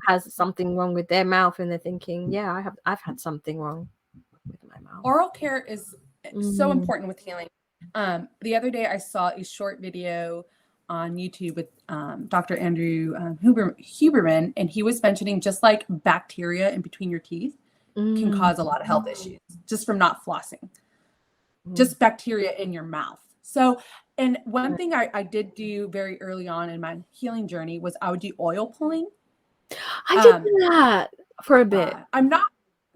has something wrong with their mouth, and they're thinking, "Yeah, I've had something wrong with my mouth." Oral care is so important with healing. The other day, I saw a short video on YouTube with Dr. Andrew Huberman, and he was mentioning just like bacteria in between your teeth can cause a lot of health issues just from not flossing. Just bacteria in your mouth. So, and one thing I did do very early on in my healing journey was I would do oil pulling. I did that for a bit. I'm not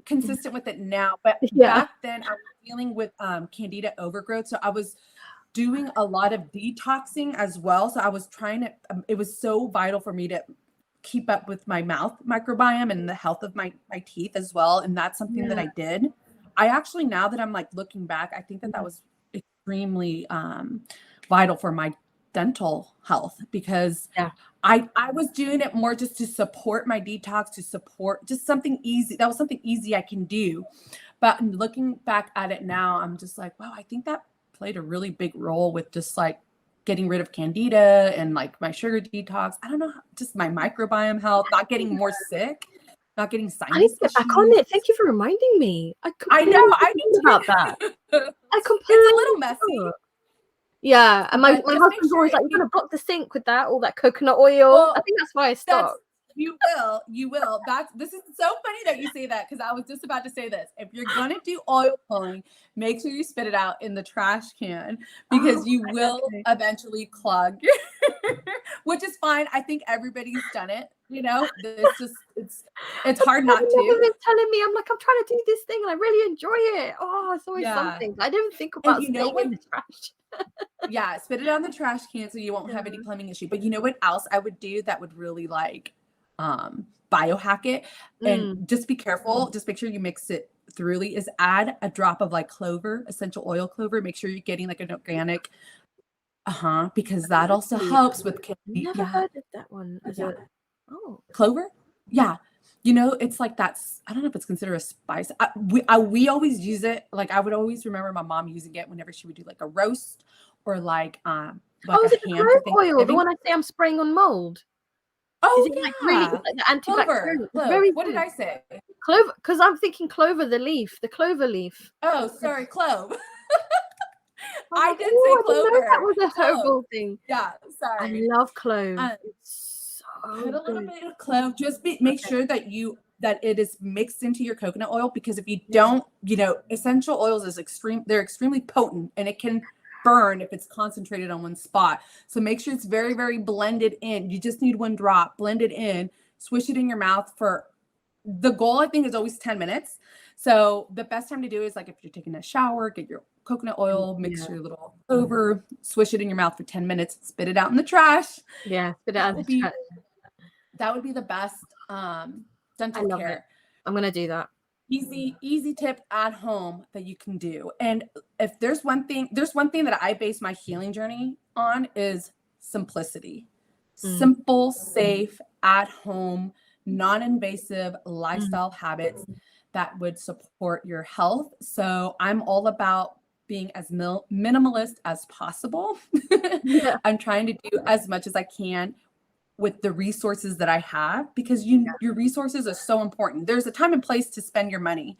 consistent with it now, but back then I was dealing with candida overgrowth. So I was doing a lot of detoxing as well. So I was trying to, it was so vital for me to keep up with my mouth microbiome and the health of my teeth as well. And that's something that I did. I actually, now that I'm like looking back, I think that was extremely vital for my dental health, because I was doing it more just to support my detox, to support just something easy. That was something easy I can do. But looking back at it now, I'm just like, wow, I think that played a really big role with just like getting rid of candida and like my sugar detox. I don't know, just my microbiome health, not getting more sick, not getting I need sinus to get back issues. on it. Thank you for reminding me. I know, I need about that. I completely It's a little messy. Yeah, and my husband's sure always like, "You're gonna block the sink with that, all that coconut oil." Well, I think that's why I stopped. You will. This is so funny that you say that, because I was just about to say this. If you're gonna do oil pulling, make sure you spit it out in the trash can, because you will eventually clog your which is fine. I think everybody's done it. You know, it's hard not to. You've been telling me, I'm like, I'm trying to do this thing and I really enjoy it. Oh, it's always something. I didn't think about spitting in the trash. Yeah, spit it on the trash can so you won't have any plumbing issue. But you know what else I would do that would really like biohack it? And just be careful, just make sure you mix it thoroughly, is add a drop of like clover, essential oil clover. Make sure you're getting like an organic, because that also helps with Never heard of that one. Clover? Yeah. You know, it's like that's, I don't know if it's considered a spice. We always use it. Like I would always remember my mom using it whenever she would do like a roast or like is a it ham the clove oil? The one I say I'm spraying on mold. Oh, is it like really like the antibacterial? Clover. What did I say? Clover, because I'm thinking clover, the clover leaf. Oh, sorry, clove. I did say clover. That was a herbal thing. Yeah, sorry. I love clove. It's so put a little bit of clove. Just make sure that it is mixed into your coconut oil, because if you don't, you know, essential oils they're extremely potent, and it can burn if it's concentrated on one spot. So make sure it's very, very blended in. You just need one drop, blend it in, swish it in your mouth for, the goal I think is always 10 minutes. So the best time to do is like if you're taking a shower, get your coconut oil, mix your little clover, swish it in your mouth for 10 minutes, spit it out in the trash. Yeah, spit it out in the trash. That would be the best dental care. I'm gonna do that. Easy tip at home that you can do. And if there's one thing that I base my healing journey on, is simplicity. Simple, safe, at home, non-invasive lifestyle habits that would support your health. So I'm all about being as minimalist as possible. I'm trying to do as much as I can with the resources that I have, because your resources are so important. There's a time and place to spend your money.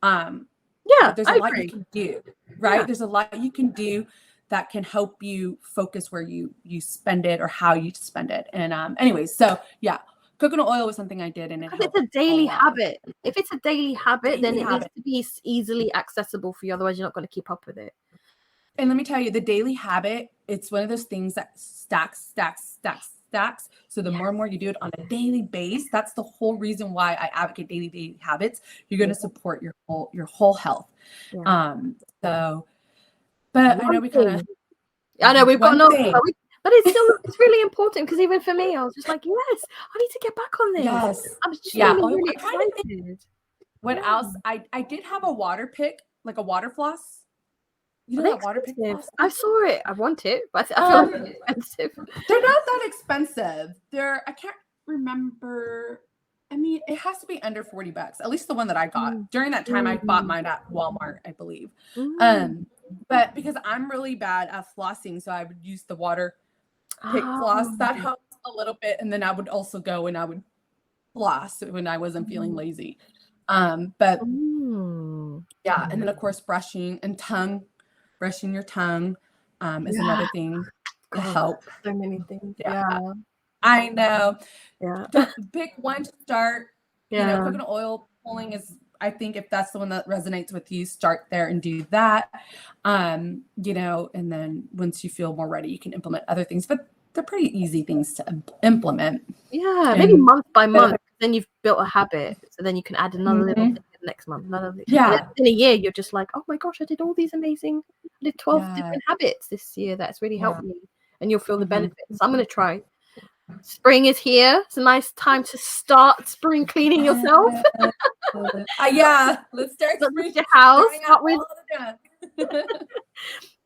There's a lot you can do, right? There's a lot you can do that can help you focus where you spend it or how you spend it. And anyways, so yeah, coconut oil was something I did, and it's a daily habit. If it's a daily habit, then it needs to be easily accessible for you. Otherwise, you're not going to keep up with it. And let me tell you, the daily habit, it's one of those things that stacks. So the more and more you do it on a daily basis, that's the whole reason why I advocate daily habits. You're going to support your whole health. But I know we've gone over. But it's really important, because even for me, I was just like, yes, I need to get back on this. Yes. I'm just really excited. What else? I did have a water pick, like a water floss. You know that water pick floss? I saw it. I want it, but I feel like it's expensive. They're not that expensive. I can't remember. I mean, it has to be under $40. At least the one that I got. During that time, I bought mine at Walmart, I believe. But because I'm really bad at flossing, so I would use the water pick floss. That helps a little bit. And then I would also go and I would floss when I wasn't feeling lazy. But yeah, and then of course brushing your tongue is another thing to help. So many things. I know. Pick one to start. You know, coconut oil pulling is, I think, if that's the one that resonates with you, start there and do that. You know, and then once you feel more ready, you can implement other things. But they're pretty easy things to implement. Yeah, maybe month by month. Then you've built a habit, so then you can add another little thing next month. In a year, you're just like, oh my gosh, I did all these amazing. I did 12 different habits this year. That's really helped me, and you'll feel the benefits. I'm gonna try. Spring is here. It's a nice time to start spring cleaning yourself. Let's start spring your house.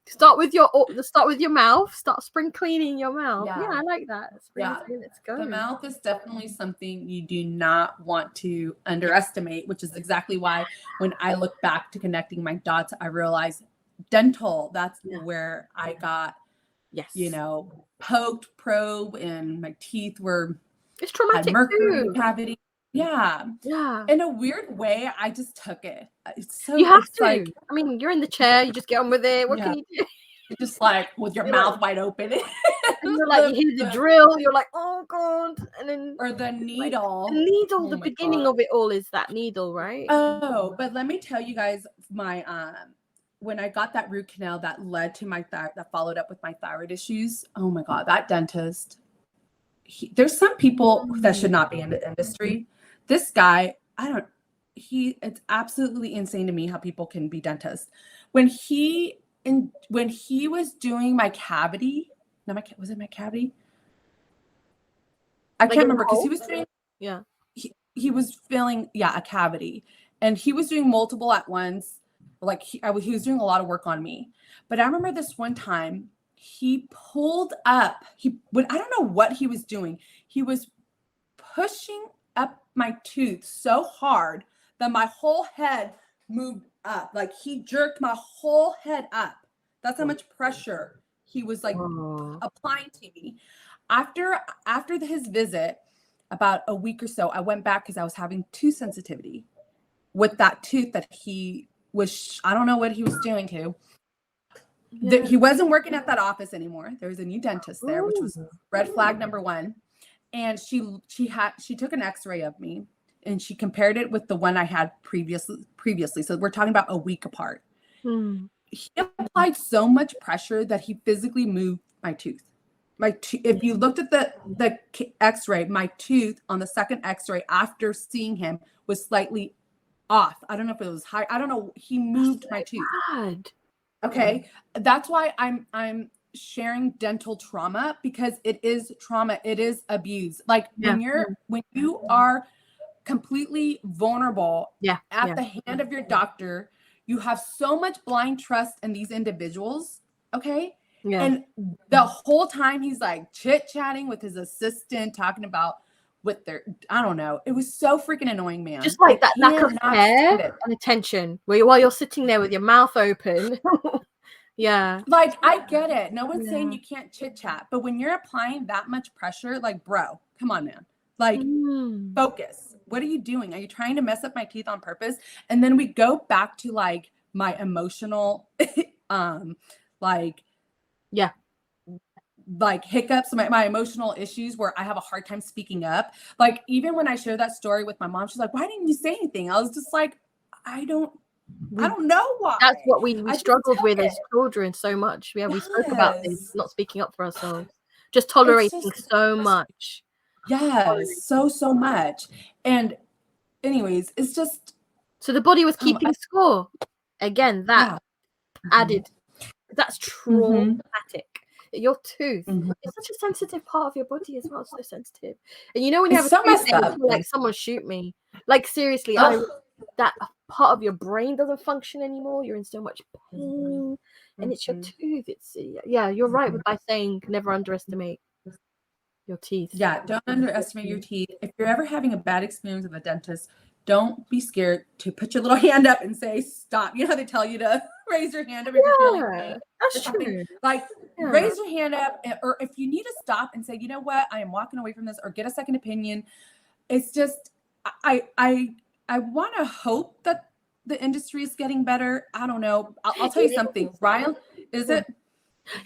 Start with your mouth. Start spring cleaning your mouth. Yeah, I like that. Let's go. The mouth is definitely something you do not want to underestimate, which is exactly why when I look back to connecting my dots, I realized dental, that's where I got Yes. Poked probe, and my teeth It's had traumatic mercury in too. the cavity. Yeah. Yeah. In a weird way, I just took it. You have It's to. like, I mean, you're in the chair, you just get on with it. What yeah, can you do? just like with your You're like, mouth wide open. and you're like, you hear the drill, you're like, oh God. And then Or the like needle. the needle, Oh the my beginning God. of it all is that needle, right? Oh, but let me tell you guys, my when I got that root canal that led to my that followed up with my thyroid issues. Oh my God, that dentist. There's some people that should not be in the industry. This guy, it's absolutely insane to me how people can be dentists. When he was doing my cavity, no, was it my cavity? I Like can't in the remember because he hole? was doing, Yeah. he was filling, yeah, a cavity, and he was doing multiple at once. Like he was doing a lot of work on me. But I remember this one time he pulled up, I don't know what he was doing. He was pushing up my tooth so hard that my whole head moved up. Like he jerked my whole head up. That's how much pressure he was like applying to me. After his visit, about a week or so, I went back because I was having tooth sensitivity with that tooth that he was, I don't know what he was doing to. Yeah. He wasn't working at that office anymore. There was a new dentist there, which was red flag number one. And she took an x-ray of me and she compared it with the one I had previously. So we're talking about a week apart. He applied so much pressure that he physically moved my tooth. If you looked at the x-ray, my tooth on the second x-ray after seeing him was slightly off. I don't know if it was high. I don't know. He moved my tooth. Bad. Okay. That's why I'm sharing dental trauma, because it is trauma. It is abuse. Like when you are completely vulnerable at the hand of your doctor, you have so much blind trust in these individuals. Okay. Yeah. And the whole time he's like chit-chatting with his assistant, talking about with their, I don't know. It was so freaking annoying, man. Just like that lack of care and attention while you're sitting there with your mouth open. Yeah. Like, I get it. No one's saying you can't chit-chat, but when you're applying that much pressure, like, bro, come on, man. Like, focus. What are you doing? Are you trying to mess up my teeth on purpose? And then we go back to like my emotional like hiccups, my emotional issues where I have a hard time speaking up. Like, even when I share that story with my mom, she's like, why didn't you say anything? I was just like, I don't know why. That's what we struggled with as children so much. Yeah, we spoke about this, not speaking up for ourselves, just tolerating so much. Yes, so much. And anyways, it's just, so the body was keeping score. Again, that added, that's traumatic. Your tooth is such a sensitive part of your body as well. So sensitive. And you know, when you have so messed up, like someone shoot me, like seriously, that part of your brain doesn't function anymore. You're in so much pain, and it's your tooth. It's you're right by saying never underestimate your teeth. Yeah, don't underestimate your teeth. If you're ever having a bad experience with a dentist, don't be scared to put your little hand up and say stop. You know how they tell you to raise your hand up if you're feeling pain. That's true. Like, raise your hand up, or if you need to stop and say, you know what, I am walking away from this, or get a second opinion. It's just, I want to hope that the industry is getting better. I don't know. I'll tell you something. Ryan, is it?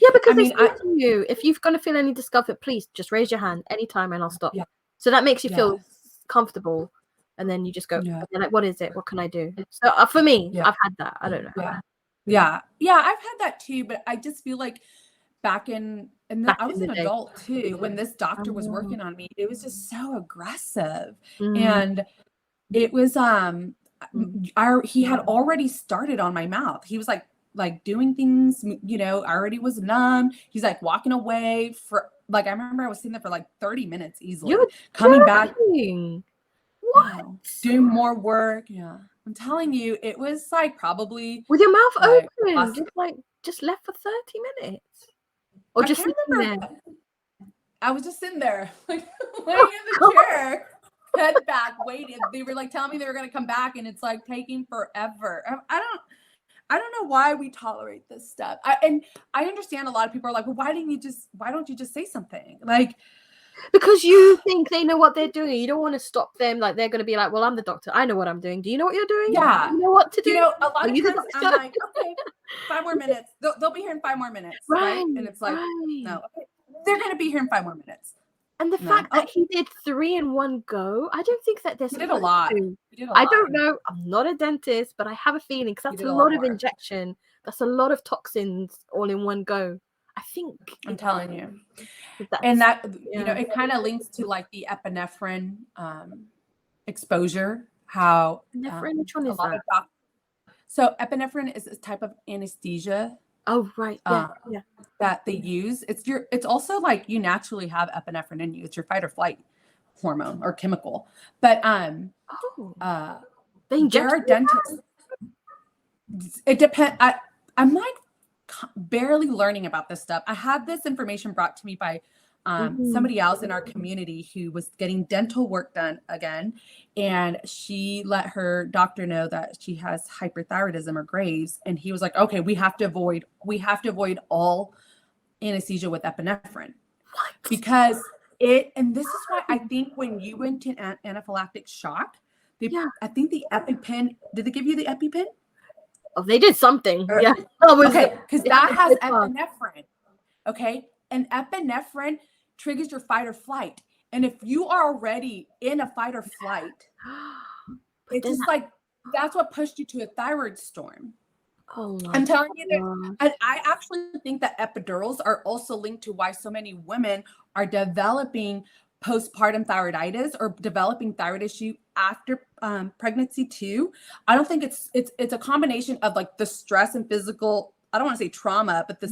Yeah, because they say to you, if you're going to feel any discomfort, please just raise your hand anytime and I'll stop. Yeah. So that makes you feel comfortable. And then you just go, like, what is it? What can I do? So for me, I've had that. I don't know. Yeah, I've had that too. But I just feel like back in I was an adult too when this doctor was working on me. It was just so aggressive. And it was he had already started on my mouth. He was like doing things, you know, I already was numb. He's like walking away for like, I remember I was sitting there for like 30 minutes easily. You're coming back. What? Doing more work. Yeah. I'm telling you, it was like probably with your mouth open, just left for 30 minutes. Or just sitting there. I was just sitting there, like laying in the chair, head back, waiting. They were like telling me they were gonna come back, and it's like taking forever. I don't know why we tolerate this stuff. And I understand a lot of people are like, well, why don't you just say something? Like, because you think they know what they're doing. You don't want to stop them. Like, they're going to be like, well, I'm the doctor. I know what I'm doing. Do you know what you're doing? yeah. You know what to do? You know, a lot Are of you the times I'm doctor? like, okay, 5 more minutes. They'll be here in 5 more minutes, right? And it's like, no, okay, they're going to be here in 5 more minutes. And the fact that he did 3 in one go, I don't think that there's. He did a lot. I don't know. I'm not a dentist, but I have a feeling because that's a lot of injection. That's a lot of toxins all in one go. I think. I'm telling you. And that, you know, it kind of links to like the epinephrine exposure. How epinephrine? Which one is that? So epinephrine is a type of anesthesia. Oh, right. Yeah. That they use. It's also like you naturally have epinephrine in you. It's your fight or flight hormone or chemical. But there are dentists. It depends. I'm like barely learning about this stuff. I had this information brought to me by somebody else in our community who was getting dental work done again, and she let her doctor know that she has hyperthyroidism or Graves, and he was like, okay, we have to avoid all anesthesia with epinephrine. What? Because and this is why I think when you went into anaphylactic shock, I think the EpiPen, did they give you the EpiPen? Oh, they did something. Yeah. Okay, because that has epinephrine. Okay, and epinephrine triggers your fight or flight. And if you are already in a fight or flight, it's just like, that's what pushed you to a thyroid storm. Oh, I'm telling you that. And I actually think that epidurals are also linked to why so many women are developing postpartum thyroiditis or developing thyroid issue after pregnancy too. I don't think it's a combination of like the stress and physical, I don't want to say trauma, but the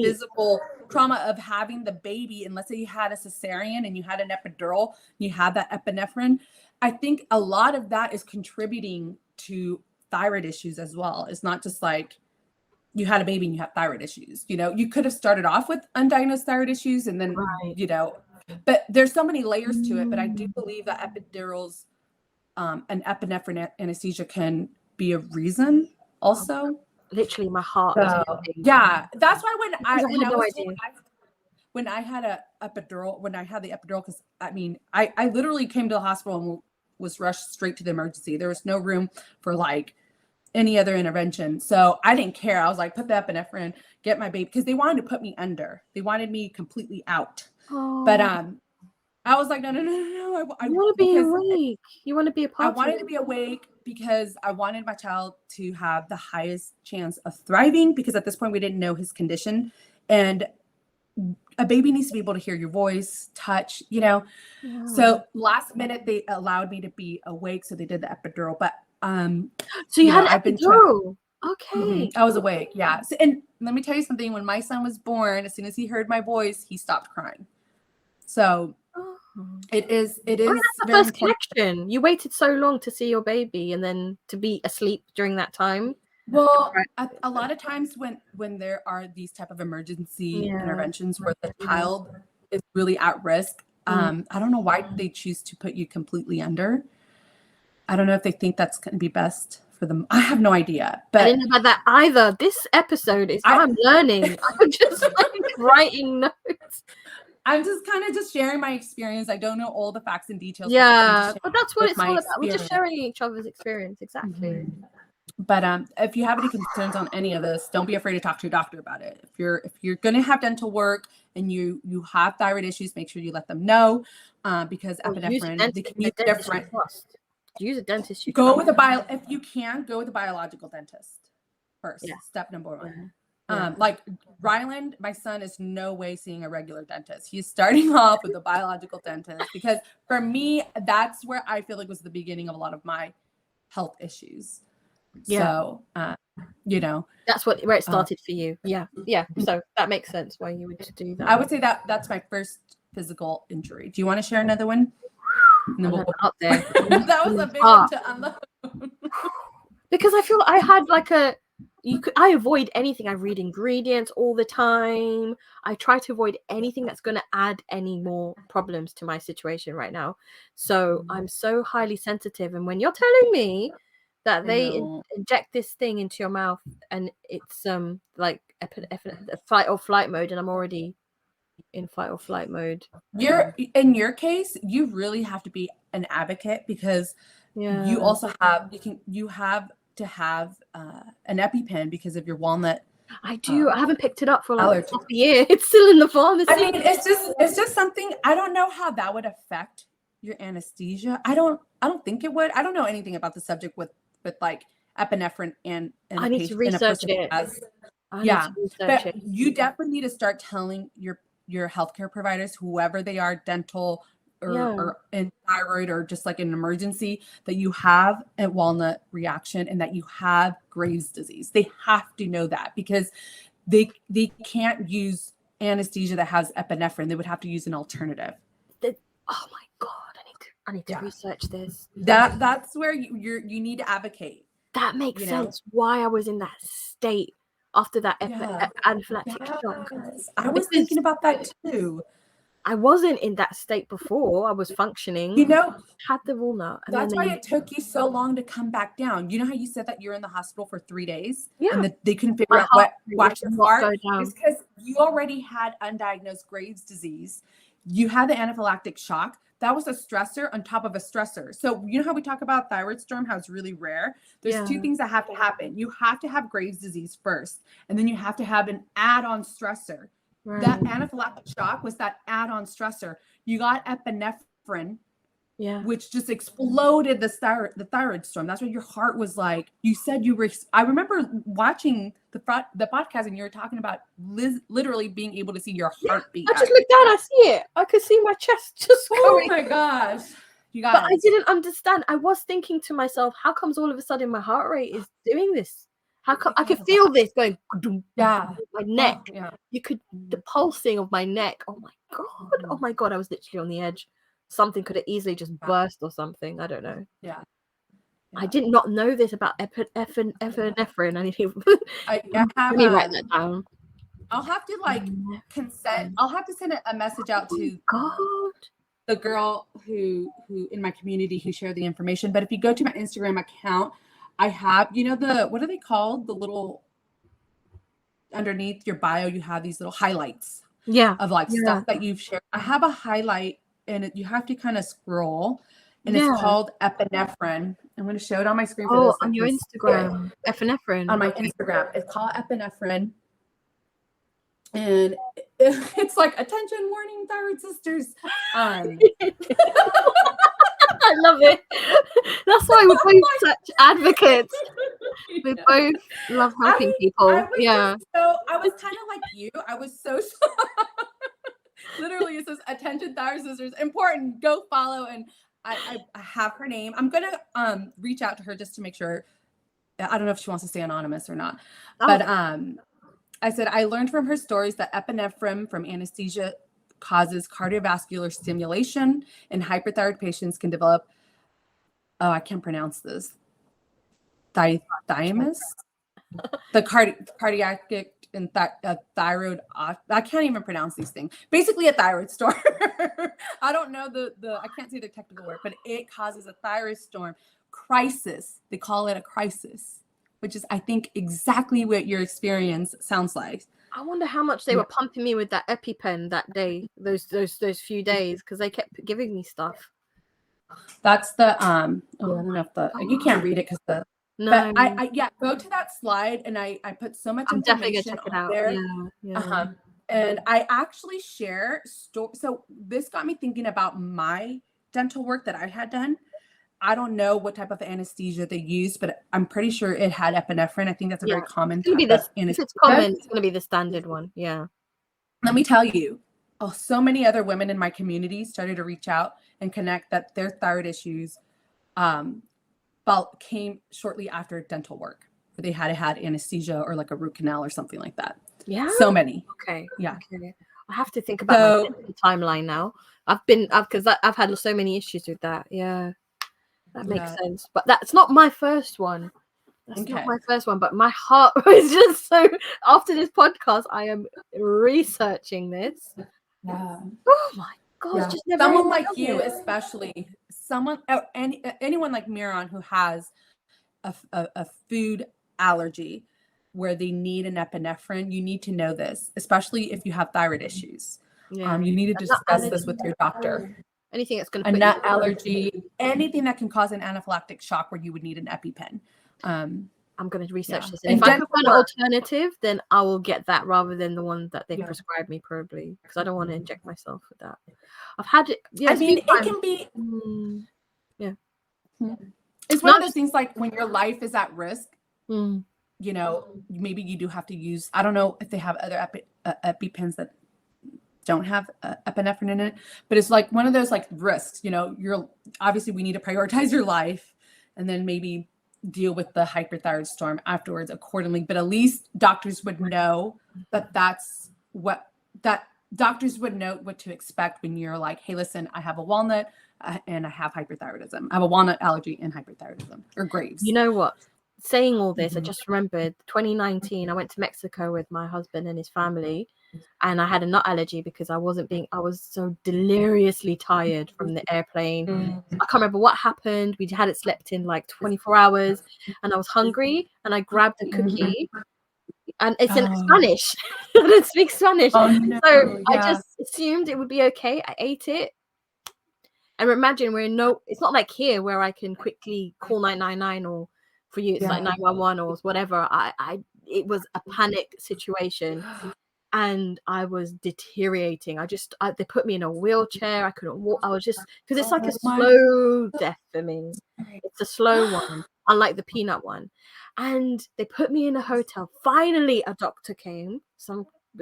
physical trauma of having the baby. And let's say you had a cesarean and you had an epidural, you had that epinephrine. I think a lot of that is contributing to thyroid issues as well. It's not just like you had a baby and you have thyroid issues. You know, you could have started off with undiagnosed thyroid issues and then, you know, but there's so many layers to it. But I do believe that epidurals and epinephrine anesthesia can be a reason also. Literally my heart. Yeah, that's why when I had the epidural, because I mean, I literally came to the hospital and was rushed straight to the emergency. There was no room for like any other intervention. So I didn't care. I was like, put the epinephrine, get my baby, because they wanted to put me under. They wanted me completely out. Oh. But I was like, no. I want to be awake. You want to be a part. I wanted to be awake because I wanted my child to have the highest chance of thriving, because at this point we didn't know his condition. And a baby needs to be able to hear your voice, touch, you know. Yeah. So last minute they allowed me to be awake, so they did the epidural. But so you had an epidural. Okay. I was awake, yeah. So, and let me tell you something, when my son was born, as soon as he heard my voice, he stopped crying. So it is that's the first connection. You waited so long to see your baby and then to be asleep during that time. Well, a lot of times when there are these type of emergency interventions where the child is really at risk, I don't know why they choose to put you completely under. I don't know if they think that's going to be best for them. I have no idea. But I didn't know about that either. This episode is I'm learning. I'm just like writing notes. I'm just kind of just sharing my experience. I don't know all the facts and details. Yeah, but that's what it's all about. We're just sharing each other's experience. Exactly. But if you have any concerns on any of this, don't be afraid to talk to your doctor about it. If you're going to have dental work and you have thyroid issues, make sure you let them know, because epinephrine, they can use different. Use a dentist. If you can, go with a biological dentist first. Yeah. Step number 1. Yeah. Like Ryland, my son is no way seeing a regular dentist. He's starting off with a biological dentist, because for me, that's where I feel like was the beginning of a lot of my health issues. Yeah. So, you know, that's where it started for you. Yeah. So that makes sense why you would do that. I would say that's my first physical injury. Do you want to share another one? And then we'll go up there. That was a big one to unload. Because I feel I had like I avoid anything. I read ingredients all the time. I try to avoid anything that's going to add any more problems to my situation right now. So I'm so highly sensitive. And when you're telling me that I they know. inject this thing into your mouth, and it's like fight or flight mode, and I'm already in fight or flight mode. In your case, you really have to be an advocate, because you also have to have an EpiPen because of your walnut. I do. I haven't picked it up for like allergy. half a year. It's still in the pharmacy. I mean, it's just something. I don't know how that would affect your anesthesia. I don't think it would. I don't know anything about the subject with like epinephrine and I need to research it. But you definitely need to start telling your healthcare providers, whoever they are, dental or in thyroid, or just like an emergency, that you have a walnut reaction and that you have Graves' disease. They have to know that, because they can't use anesthesia that has epinephrine. They would have to use an alternative. Oh my God, I need to research this. That's where you need to advocate. That makes sense. Why I was in that state after that anaphylactic shock. I was thinking about that too. I wasn't in that state before. I was functioning. Had the walnut. And that's why it took you so long to come back down. You know how you said that you're in the hospital for 3 days? Yeah. And they couldn't figure out what's your heart? It's because you already had undiagnosed Graves' disease. You had the anaphylactic shock. That was a stressor on top of a stressor. So you know how we talk about thyroid storm, how it's really rare? There's 2 things that have to happen. You have to have Graves' disease first, and then you have to have an add-on stressor. Right. That anaphylactic shock was that add-on stressor. You got epinephrine, which just exploded the thyroid storm. That's why your heart was like, you said you were. I remember watching the podcast, and you were talking about literally being able to see your heartbeat. I just looked down, I see it. I could see my chest just going. Oh my gosh. But I didn't understand. I was thinking to myself, how comes all of a sudden my heart rate is doing this? How come I could feel this going? My neck. You could, the pulsing of my neck. Oh my God. Oh my God. I was literally on the edge. Something could have easily just burst or something. I don't know. I did not know this about epinephrine. I need to let me write that down. I'll have to consent. I'll have to send a message out to the girl who in my community who shared the information. But if you go to my Instagram account, I have, what are they called? The little, underneath your bio, you have these little highlights of stuff that you've shared. I have a highlight, and you have to kind of scroll, and it's called epinephrine. I'm going to show it on my screen for this. On your Instagram, epinephrine. On my Instagram, it's called epinephrine. And it's like, attention, warning, thyroid sisters. I love it. That's why we're both such advocates. We both love helping people. I was kind of like you. I was so literally, it says, attention, thyroid sisters, important, go follow. And I have her name. I'm gonna reach out to her just to make sure. I don't know if she wants to stay anonymous or not. But I said, I learned from her stories that epinephrine from anesthesia causes cardiovascular stimulation, and hyperthyroid patients can develop, I can't pronounce this, thymus, the cardiac and thyroid. I can't even pronounce these things. Basically, a thyroid storm. I don't know I can't say the technical word, but it causes a thyroid storm crisis. They call it a crisis, which is, I think, exactly what your experience sounds like. I wonder how much they were pumping me with that EpiPen that day, those few days, because they kept giving me stuff. That's the I don't know if you can't read it because the no. But I go to that slide, and I put so much information on there. And I actually share so this got me thinking about my dental work that I had done. I don't know what type of anesthesia they used, but I'm pretty sure it had epinephrine. I think that's a very common type of anesthesia. If it's common, it's going to be the standard one. Yeah. Let me tell you, so many other women in my community started to reach out and connect that their thyroid issues came shortly after dental work, where they had anesthesia or like a root canal or something like that. Yeah. So many. Okay. Yeah. Okay. I have to think about my timeline now. Because I've had so many issues with that. Yeah. That makes sense. But that's not my first one. That's not my first one. But my heart was just so, after this podcast, I am researching this. Yeah. Oh my gosh. Just never someone like you, especially anyone like Miran who has a food allergy where they need an epinephrine, you need to know this, especially if you have thyroid issues. Yeah. You need to A nut discuss this allergy. with your doctor. Anything that's going to A put nut allergy, anything that can cause an anaphylactic shock where you would need an EpiPen. I'm going to research Yeah. this. And if I can find an alternative, then I will get that rather than the one that they prescribed me, probably, because I don't want to inject myself with that. I've had it. Yeah, I mean, it can be. Yeah. It's one of those things like when your life is at risk, Mm. you know, maybe you do have to use, I don't know if they have other EpiPens that don't have epinephrine in it, but it's like one of those like risks, you know, you're obviously we need to prioritize your life and then maybe deal with the hyperthyroid storm afterwards accordingly. But at least doctors would know that doctors would know what to expect when you're like, hey, listen, I have a walnut and I have hyperthyroidism. I have a walnut allergy and hyperthyroidism or Graves. You know what? Saying all this, I just remembered 2019, I went to Mexico with my husband and his family, and I had a nut allergy because I was so deliriously tired from the airplane. I can't remember what happened. We hadn't slept in like 24 hours, and I was hungry, and I grabbed a cookie, and it's in Spanish. I don't speak Spanish. Oh, no. So I just assumed it would be okay. I ate it. And imagine it's not like here where I can quickly call 999 or for you it's like 911 or whatever. It was a panic situation and I was deteriorating. They put me in a wheelchair. I couldn't walk. I was just, because it's like a slow death for me. It's a slow one, unlike the peanut one. And they put me in a hotel. Finally, a doctor came. He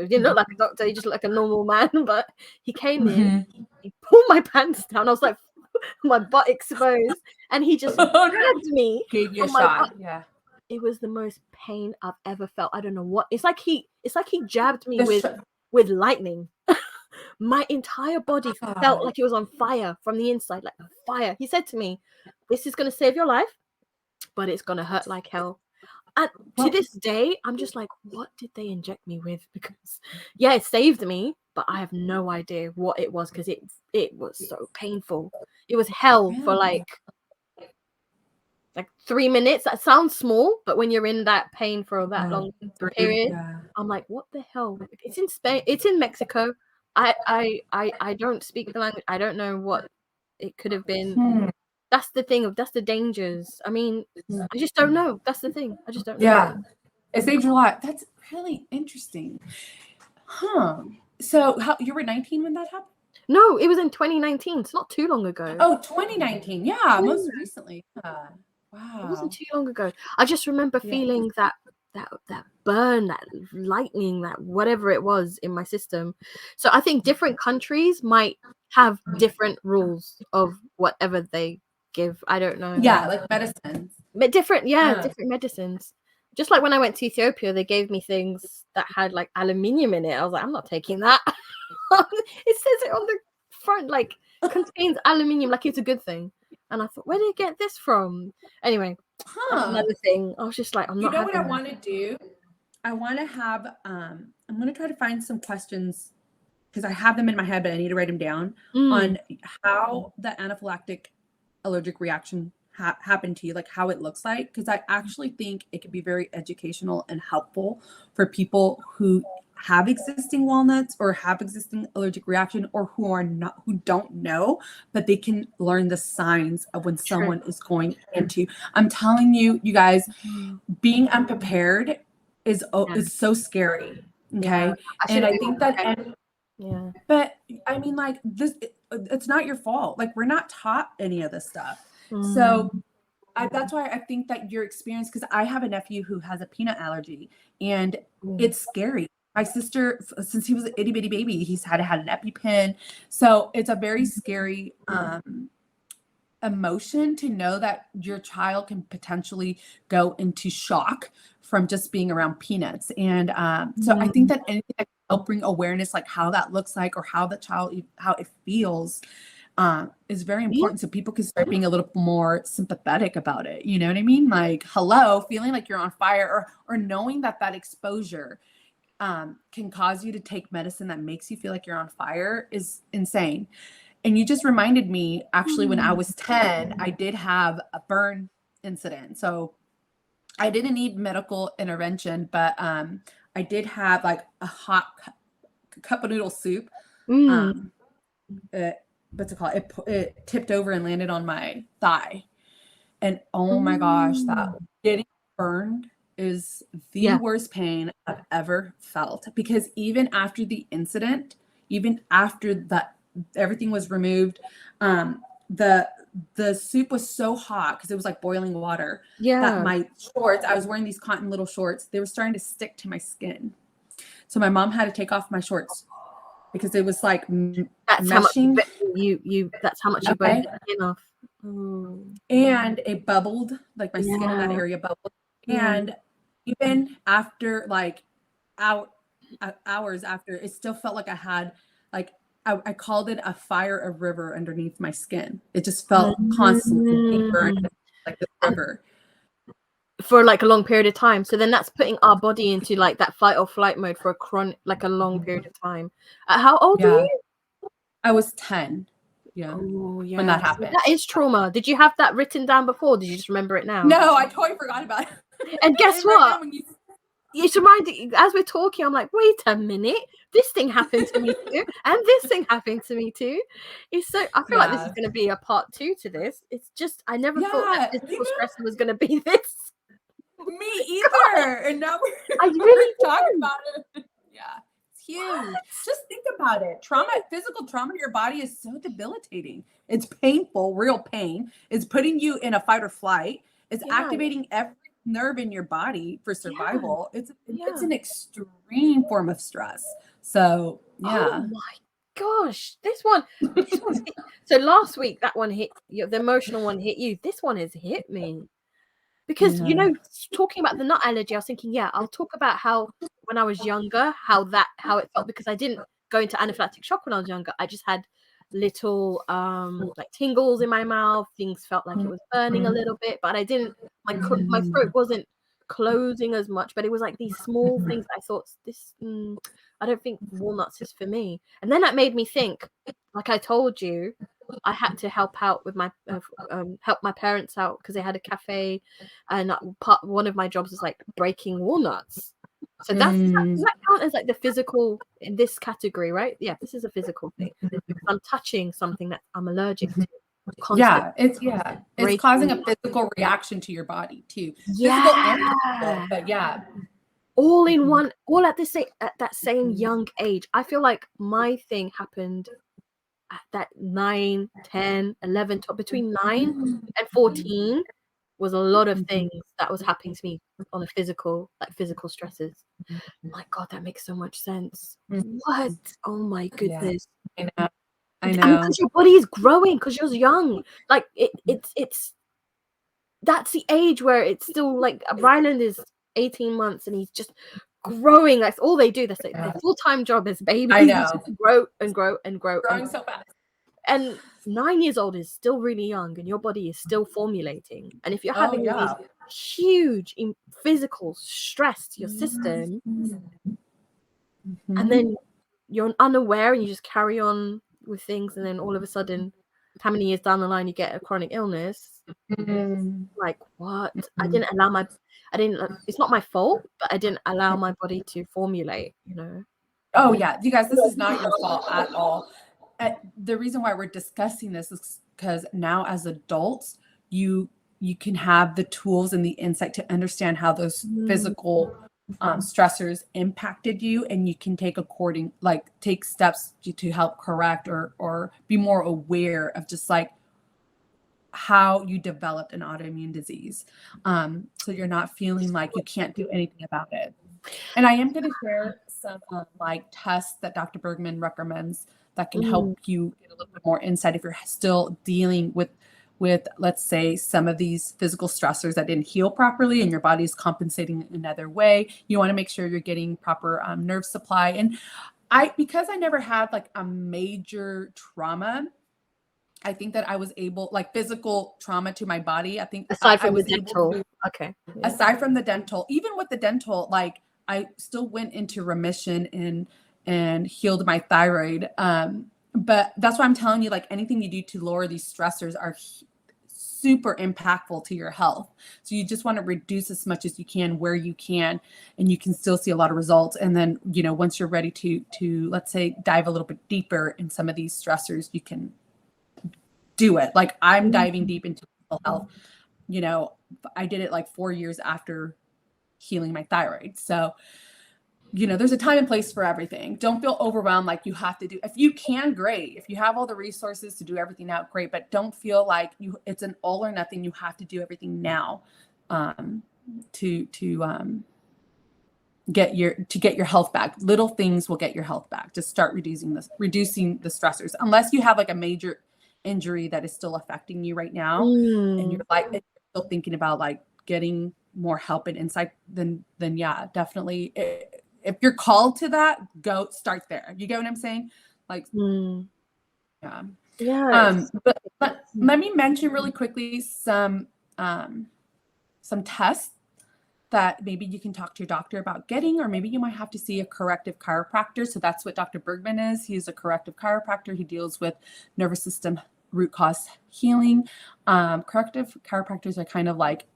didn't look like a doctor. He just looked like a normal man, but he came in. He pulled my pants down. I was like, my butt exposed, and he just grabbed me. Gave you a shot. Yeah. It was the most pain I've ever felt. I don't know what. It's like he jabbed me with lightning. My entire body felt like it was on fire from the inside, like fire. He said to me, "This is going to save your life, but it's going to hurt like hell." And to this day, I'm just like, what did they inject me with? Because it saved me, but I have no idea what it was because it was so painful. It was hell for like 3 minutes. That sounds small, but when you're in that pain for that long period, I'm like, what the hell? It's in Spain. It's in Mexico. I don't speak the language. I don't know what it could have been. That's the thing. That's the dangers. I mean, I just don't know. That's the thing. I just don't know. Yeah. It saved your life. That's really interesting. Huh. So you were 19 when that happened? No, it was in 2019. It's not too long ago. Oh, 2019. Yeah, most recently. Wow. It wasn't too long ago. I just remember feeling that burn, that lightning, that whatever it was in my system. So I think different countries might have different rules of whatever they give. I don't know. Yeah, like medicines. Different medicines. Just like when I went to Ethiopia, they gave me things that had like aluminium in it. I was like, I'm not taking that. It says it on the front, like contains aluminium, like it's a good thing. And I thought, where did you get this from? Anyway, that's another thing. I was just like, I'm not. You know what I want to do? I want to have. I'm going to try to find some questions because I have them in my head, but I need to write them down on how the anaphylactic allergic reaction happened to you, like how it looks like. Because I actually think it could be very educational and helpful for people who have existing walnuts or have existing allergic reaction or who don't know, but they can learn the signs of when someone is going into. I'm telling you, you guys, being unprepared is so scary. Okay. And I think that, but I mean, like it's not your fault. Like we're not taught any of this stuff. So that's why I think that your experience, because I have a nephew who has a peanut allergy and it's scary. My sister, since he was an itty bitty baby, he's had an EpiPen. So it's a very scary emotion to know that your child can potentially go into shock from just being around peanuts. And so I think that anything that can help bring awareness, like how that looks like or how the child, how it feels, is very important. So people can start being a little more sympathetic about it. You know what I mean? Like, hello, feeling like you're on fire or knowing that exposure can cause you to take medicine that makes you feel like you're on fire is insane. And you just reminded me, actually, when I was 10, I did have a burn incident. So I didn't need medical intervention, but I did have like a hot cup of noodle soup. Mm. What's it called? It tipped over and landed on my thigh. And oh my gosh, that Mm. getting burned is the Yeah. worst pain I've ever felt. Because even after the incident, even after that everything was removed, the soup was so hot because it was like boiling water that Yeah. my shorts, I was wearing these cotton little shorts, they were starting to stick to my skin. So my mom had to take off my shorts because it was like That's how much meshing. you that's how much you burned the skin off. Oh. And it bubbled, like my skin on that Yeah. area bubbled. Yeah. And even after like hours after, it still felt like I had like I called it a fire of river underneath my skin. It just felt constantly being burned like the river. For like a long period of time. So then that's putting our body into like that fight or flight mode for a long period of time. How old were you? I was 10. Yeah. Oh, yeah. When that happened. That is trauma. Did you have that written down before? Did you just remember it now? No, I totally forgot about it. And guess what? It's reminding, as we're talking, I'm like, wait a minute, this thing happened to me too, and this thing happened to me too. It's so, I feel like this is going to be a part 2 to this. It's just, I never thought that physical stress was going to be this. Me either. And now I really talking about it. Yeah. It's huge. Just think about it. Physical trauma to your body is so debilitating. It's painful, real pain. It's putting you in a fight or flight. It's activating every nerve in your body for survival. It's an extreme form of stress. So oh my gosh, this one so last week that one hit you, the emotional one hit you. This one has hit me because you know, talking about the nut allergy, I was thinking, I'll talk about how when I was younger, how it felt, because I didn't go into anaphylactic shock when I was younger. I just had little like tingles in my mouth. Things felt like it was burning a little bit, but I didn't, my throat wasn't closing as much, but it was like these small things. I thought, this I don't think walnuts is for me. And then that made me think, like I told you, I had to help out with my help my parents out because they had a cafe, and one of my jobs was like breaking walnuts. So does that count as like the physical in this category, right? Yeah, this is a physical thing because I'm touching something that I'm allergic to. It's causing a physical reaction to your body too. Physical and mental, but all in one, all at that same young age. I feel like my thing happened at that 9, 10, 11, between 9 and 14 was a lot of things that was happening to me on a physical stresses. My God, that makes so much sense. What? Oh my goodness. I know. And because your body is growing, because you're young. Like it's that's the age where it's still like Ryland is 18 months and he's just growing. That's all they do. That's like their full-time job is babies. I know. Grow and grow and grow. Growing so fast. And 9 years old is still really young, and your body is still formulating. And if you're having these huge physical stress to your system, and then you're unaware and you just carry on with things, and then all of a sudden, how many years down the line you get a chronic illness? Like what? It's not my fault, but I didn't allow my body to formulate, you know. Oh yeah, you guys, this is not your fault at all. The reason why we're discussing this is because now as adults, you can have the tools and the insight to understand how those physical stressors impacted you, and you can take steps to help correct or be more aware of just like how you developed an autoimmune disease, so you're not feeling like you can't do anything about it. And I am going to share some like tests that Dr. Bergman recommends that can help you get a little bit more insight if you're still dealing with let's say some of these physical stressors that didn't heal properly and your body's compensating another way. You want to make sure you're getting proper nerve supply. And because I never had like a major trauma, I think that I was able, like physical trauma to my body, I think aside from the dental, aside from the dental, even with the dental, like I still went into remission and healed my thyroid. But that's why I'm telling you, like anything you do to lower these stressors are super impactful to your health. So you just want to reduce as much as you can where you can, and you can still see a lot of results. And then, you know, once you're ready to let's say dive a little bit deeper in some of these stressors, you can do it. Like I'm diving deep into mental health. You know, I did it like 4 years after healing my thyroid. So, you know, there's a time and place for everything. Don't feel overwhelmed like you have to do. If you can, great. If you have all the resources to do everything out, great. But don't feel like it's an all or nothing. You have to do everything now to get your health back. Little things will get your health back. Just start reducing the stressors. Unless you have like a major injury that is still affecting you right now, and you're like still thinking about like getting more help and insight, then yeah, definitely. If you're called to that, go start there. You get what I'm saying? Like, yeah. But let me mention really quickly some tests that maybe you can talk to your doctor about getting, or maybe you might have to see a corrective chiropractor. So that's what Dr. Bergman is. He's a corrective chiropractor. He deals with nervous system root cause healing. Corrective chiropractors are kind of like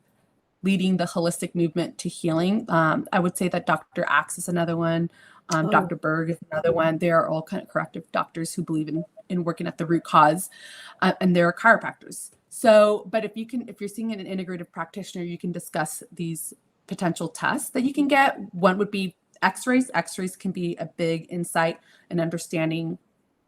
leading the holistic movement to healing. I would say that Dr. Axe is another one. Dr. Berg is another one. They are all kind of corrective doctors who believe in working at the root cause, and they're chiropractors. So, but if you're seeing an integrative practitioner, you can discuss these potential tests that you can get. One would be X-rays. X-rays can be a big insight in understanding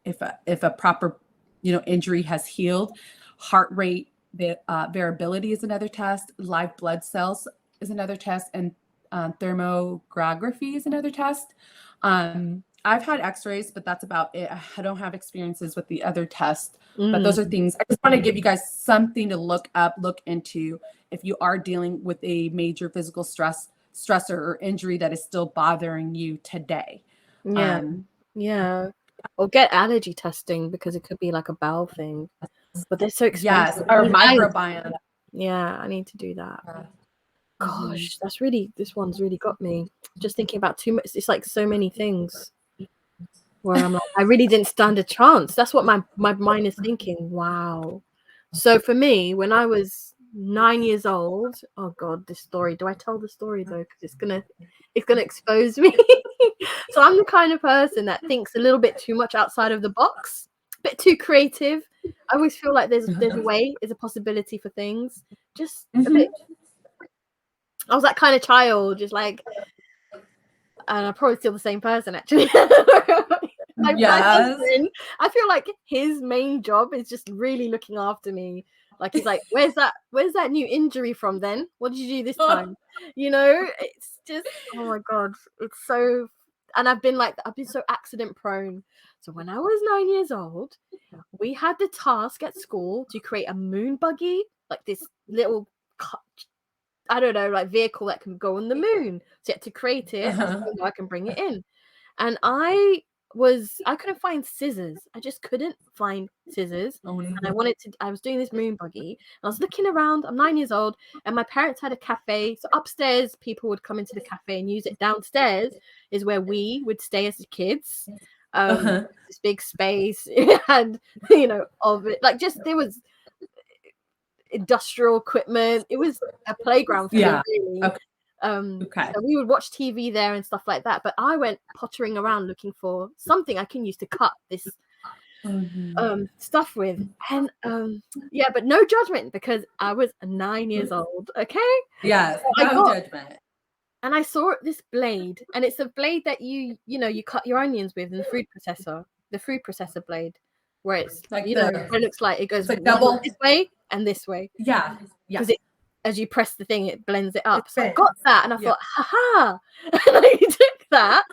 if a proper, you know, injury has healed. Heart rate variability is another test. Live blood cells is another test, and thermography is another test. I've had X-rays, but that's about it. I don't have experiences with the other tests, but those are things. I just want to give you guys something to look into if you are dealing with a major physical stressor or injury that is still bothering you today. Yeah. Or get allergy testing, because it could be like a bowel thing. But they're so expensive. Yes, or microbiome. Yeah, I need to do that. Gosh, this one's really got me. Just thinking about too much. It's like so many things where I'm like, I really didn't stand a chance. That's what my mind is thinking. Wow. So for me, when I was 9 years old, oh God, this story. Do I tell the story though? Because it's gonna expose me. So I'm the kind of person that thinks a little bit too much outside of the box, a bit too creative. I always feel like there's a way, there's a possibility for things. Just a bit. I was that kind of child, just like, and I'm probably still the same person actually. My husband, I feel like his main job is just really looking after me. Like he's like, where's that new injury from then? What did you do this time? You know, it's just, oh my God, it's so. And I've been so accident prone. So when I was 9 years old, we had the task at school to create a moon buggy, like this little, I don't know, like vehicle that can go on the moon. So you had to create it, so I can bring it in. And I couldn't find scissors. I just couldn't find scissors. Oh, no. And I was doing this moon buggy, and I was looking around. I'm 9 years old, and my parents had a cafe. So upstairs, people would come into the cafe and use it. Downstairs is where we would stay as kids. This big space, and you know, of it, like just there was industrial equipment. It was a playground for me, really. So we would watch TV there and stuff like that. But I went pottering around looking for something I can use to cut this stuff with. And yeah, but no judgment, because I was 9 years old. Okay. Yes, no judgment. And I saw this blade, and it's a blade that you cut your onions with in the food processor blade, where it's like, you know, it looks like it goes like double this way and this way. Yeah. Because as you press the thing, it blends it up. So I got that, and I thought, haha. And I took that,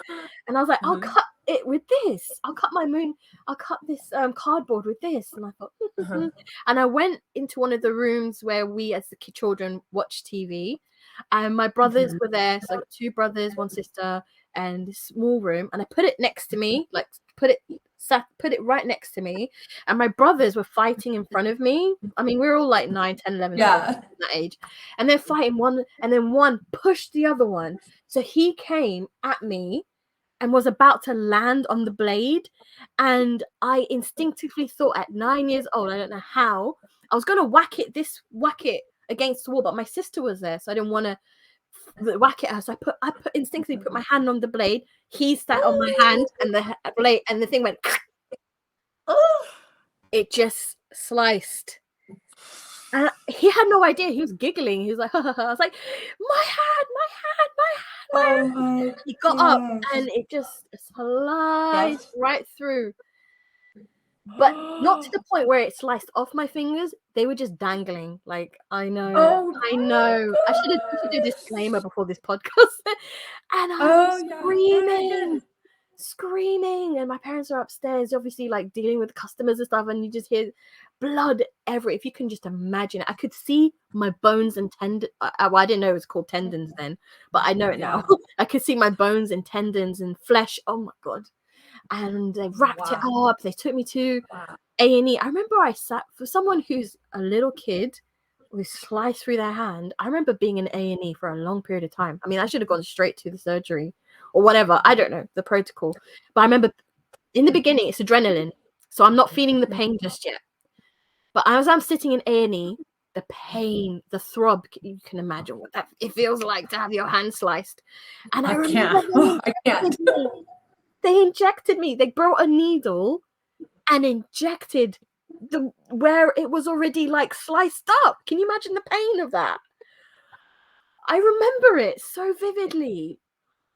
and I was like, I'll cut it with this. I'll cut this cardboard with this. And I thought, and I went into one of the rooms where we as the children watch TV. And my brothers were there. So 2 brothers, 1 sister, and this small room. And I put it next to me, like put it right next to me. And my brothers were fighting in front of me. I mean, we were all like 9, 10, 11, 12, that age. And they're fighting one, and then one pushed the other one. So he came at me and was about to land on the blade. And I instinctively thought, at 9 years old, I don't know how, I was gonna whack it against the wall, but my sister was there, so I didn't want to whack it at her. So I instinctively put my hand on the blade. He sat on my hand, and the blade and the thing went. It just sliced. And he had no idea. He was giggling. He was like, I was like, my hand. He got up and it just sliced right through. But not to the point where it sliced off my fingers. They were just dangling. Like, I know. I should do a disclaimer before this podcast. And I was screaming, and my parents are upstairs, obviously, like dealing with customers and stuff, and you just hear blood everywhere. If you can just imagine it, I could see my bones and tendons. Well, I didn't know it was called tendons then, but I know it now. I could see my bones and tendons and flesh. Oh my god! And they wrapped it up. They took me to A&E. I remember I sat for someone who's a little kid with sliced through their hand. I remember being in A&E for a long period of time. I mean, I should have gone straight to the surgery or whatever. I don't know the protocol, but I remember in the beginning it's adrenaline, so I'm not feeling the pain just yet. But as I'm sitting in A&E, the pain, the throb, you can imagine what it feels like to have your hand sliced. And I remember I can't. They injected me. They brought a needle and injected where it was already like sliced up. Can you imagine the pain of that? I remember it so vividly.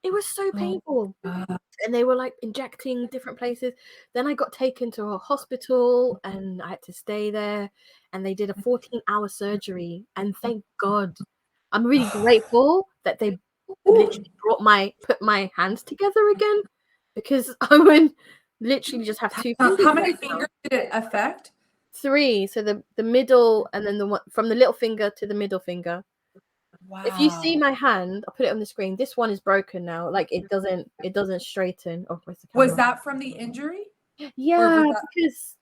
It was so painful. And they were like injecting different places. Then I got taken to a hospital and I had to stay there. And they did a 14-hour surgery. And thank God, I'm really grateful that they literally put my hands together again, because I would literally just have 2 fingers. How many fingers did it affect? 3. So the middle, and then the one from the little finger to the middle finger. Wow. If you see my hand, I'll put it on the screen. This one is broken now. Like it doesn't straighten. Oh, where's the camera? Was that from the injury? Yeah, because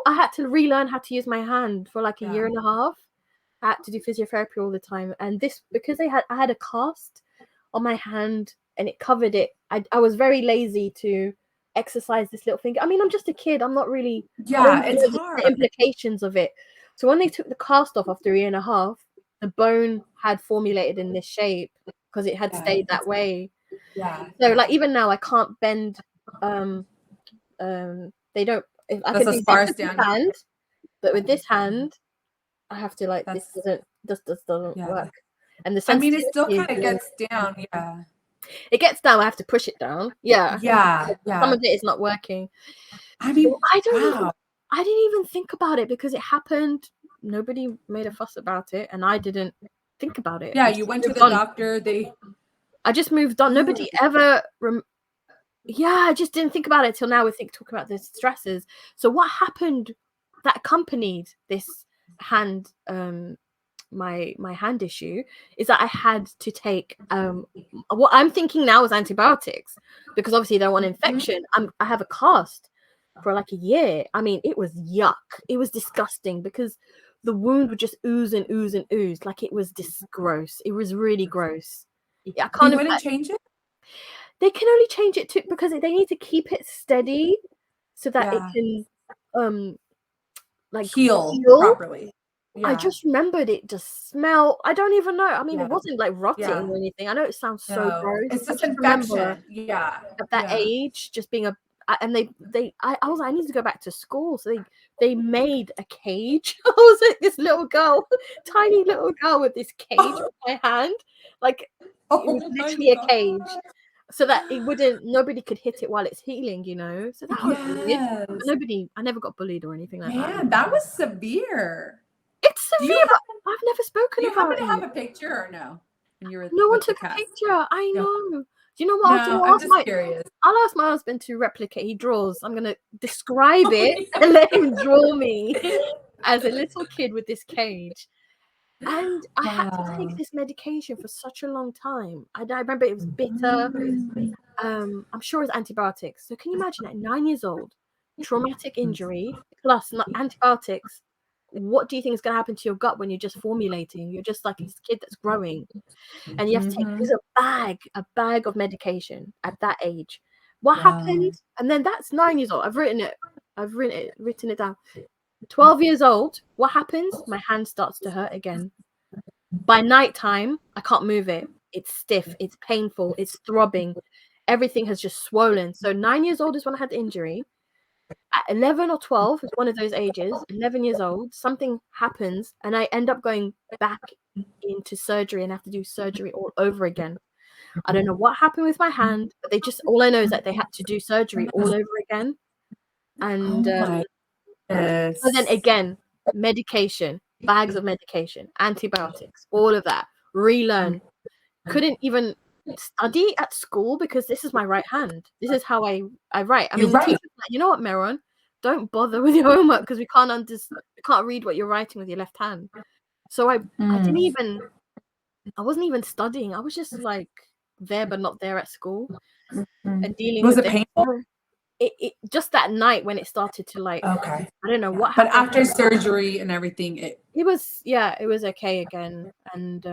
I had to relearn how to use my hand for like a year and a half. I had to do physiotherapy all the time, and this because I had a cast on my hand and it covered it. I was very lazy to exercise this little finger. I mean, I'm just a kid. I'm not really. It's hard. The implications of it. So when they took the cast off after a year and a half, the bone had formulated in this shape because it had stayed that way. Yeah. So like even now I can't bend. They don't. I can do this with this hand, but with this hand, I have to like this doesn't work. And the it still kind of gets down. Yeah. It gets down. I have to push it down. Yeah. Some of it is not working. I mean, I didn't even think about it because it happened. Nobody made a fuss about it, and I didn't think about it. Yeah, you went to the doctor. I just moved on. Nobody ever. I just didn't think about it till now. Talking about the stressors. So what happened that accompanied this hand, my hand issue, is that I had to take what I'm thinking now is antibiotics, because obviously they don't want infection. I have a cast for like a year. I mean, it was yuck. It was disgusting because the wound would just ooze and ooze and ooze. Like it was gross. It was really gross. I can't. You wouldn't change it? They can only change it because they need to keep it steady so that it can like heal properly. Yeah. I just remembered it just smelled. I don't even know. I mean, it wasn't like rotting or anything. I know it sounds so gross. It's just infection. At that age, just being I was like, I need to go back to school. So they made a cage. I was like this little girl, tiny little girl with this cage on my hand. Like it was literally a cage. So that nobody could hit it while it's healing, you know? So that was weird. I never got bullied or anything like that. Man, that was severe. It's severe. I've never spoken about it. Do you happen to have a picture or no? No one took a picture. I know. Do you know what I'll do? I'm just curious. I'll ask my husband to replicate. He draws. I'm going to describe it and let him draw me as a little kid with this cage. And I had to take this medication for such a long time. I remember it was bitter. I'm sure it's antibiotics. So can you imagine at 9 years old, traumatic injury plus antibiotics? What do you think is going to happen to your gut when you're just formulating? You're just like this kid that's growing, and you have to take a bag of medication at that age. What happened? And then that's 9 years old. I've written it down. 12 years old, what happens? My hand starts to hurt again. By nighttime, I can't move it. It's stiff, it's painful, it's throbbing. Everything has just swollen. So 9 years old is when I had the injury. At 11 or 12 is one of those ages, 11 years old, something happens and I end up going back into surgery and have to do surgery all over again. I don't know what happened with my hand, but all I know is that they had to do surgery all over again. And my goodness. but then again, medication, bags of medication, antibiotics, all of that, relearn. Couldn't even study at school because this is my right hand. This is how I write. I mean, the teacher's like, you know what, Meron? Don't bother with your homework because we can't read what you're writing with your left hand. So I wasn't even studying. I was just like there but not there at school and dealing Was with it painful? It just that night when it started to like, okay, I don't know what but happened. after surgery and everything, it was okay again. And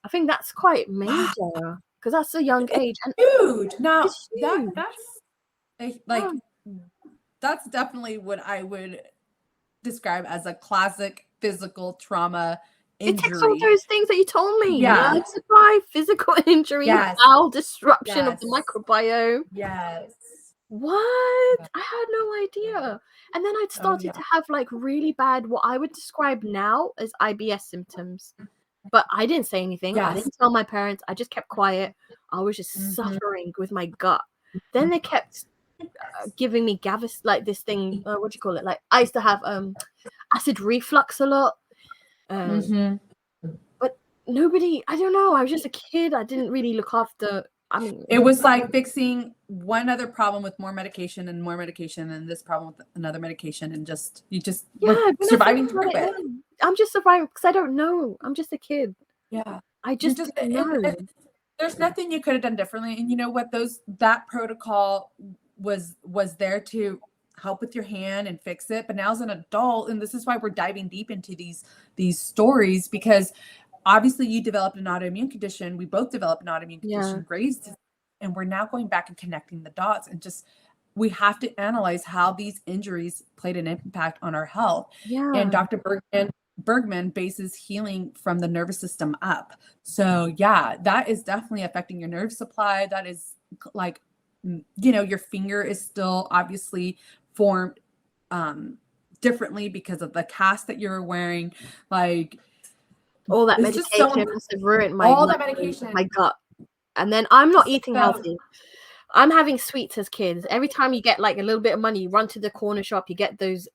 I think that's quite major because that's a young age and huge. Now it's huge. that's like that's definitely what I would describe as a classic physical trauma injury. It takes all those things that you told me. Yeah. Nerve supply, physical injury, bowel disruption of the microbiome. Yes. What? I had no idea. And then I'd started to have like really bad, what I would describe now as IBS symptoms. But I didn't say anything. I didn't tell my parents. I just kept quiet. I was just suffering with my gut. Then they kept giving me like this thing, what do you call it? Like I used to have acid reflux a lot. But nobody, I don't know. I was just a kid. I didn't really look after. I mean, it was like fixing one other problem with more medication and more medication, and this problem with another medication, and you just surviving through it. I'm just surviving because I don't know. I'm just a kid. Yeah, I just didn't know. There's nothing you could have done differently, and you know what? That protocol was there to help with your hand and fix it. But now as an adult, and this is why we're diving deep into these stories, because obviously you developed an autoimmune condition. We both developed an autoimmune condition, Graves' disease, and we're now going back and connecting the dots, and we have to analyze how these injuries played an impact on our health. And Dr. Bergman bases healing from the nervous system up. So yeah, that is definitely affecting your nerve supply. That is like, your finger is still obviously formed differently because of the cast that you're wearing. Like all that medication must have ruined my gut. And then I'm not eating healthy. I'm having sweets as kids. Every time you get like a little bit of money, you run to the corner shop, you get those,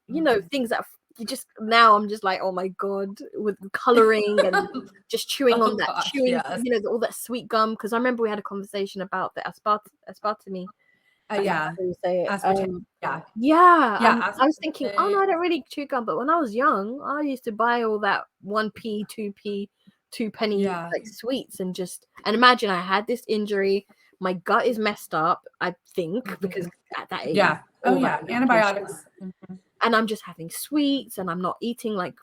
things that you just, now I'm just like, oh my God, with coloring and just chewing on that, all that sweet gum. Because I remember we had a conversation about the aspartame. Yeah. I was thinking, oh no, I don't really chew gum. But when I was young, I used to buy all that 1p, 2p, 2 penny like sweets and imagine I had this injury. My gut is messed up, I think, because at that age, antibiotics. And I'm just having sweets, and I'm not eating like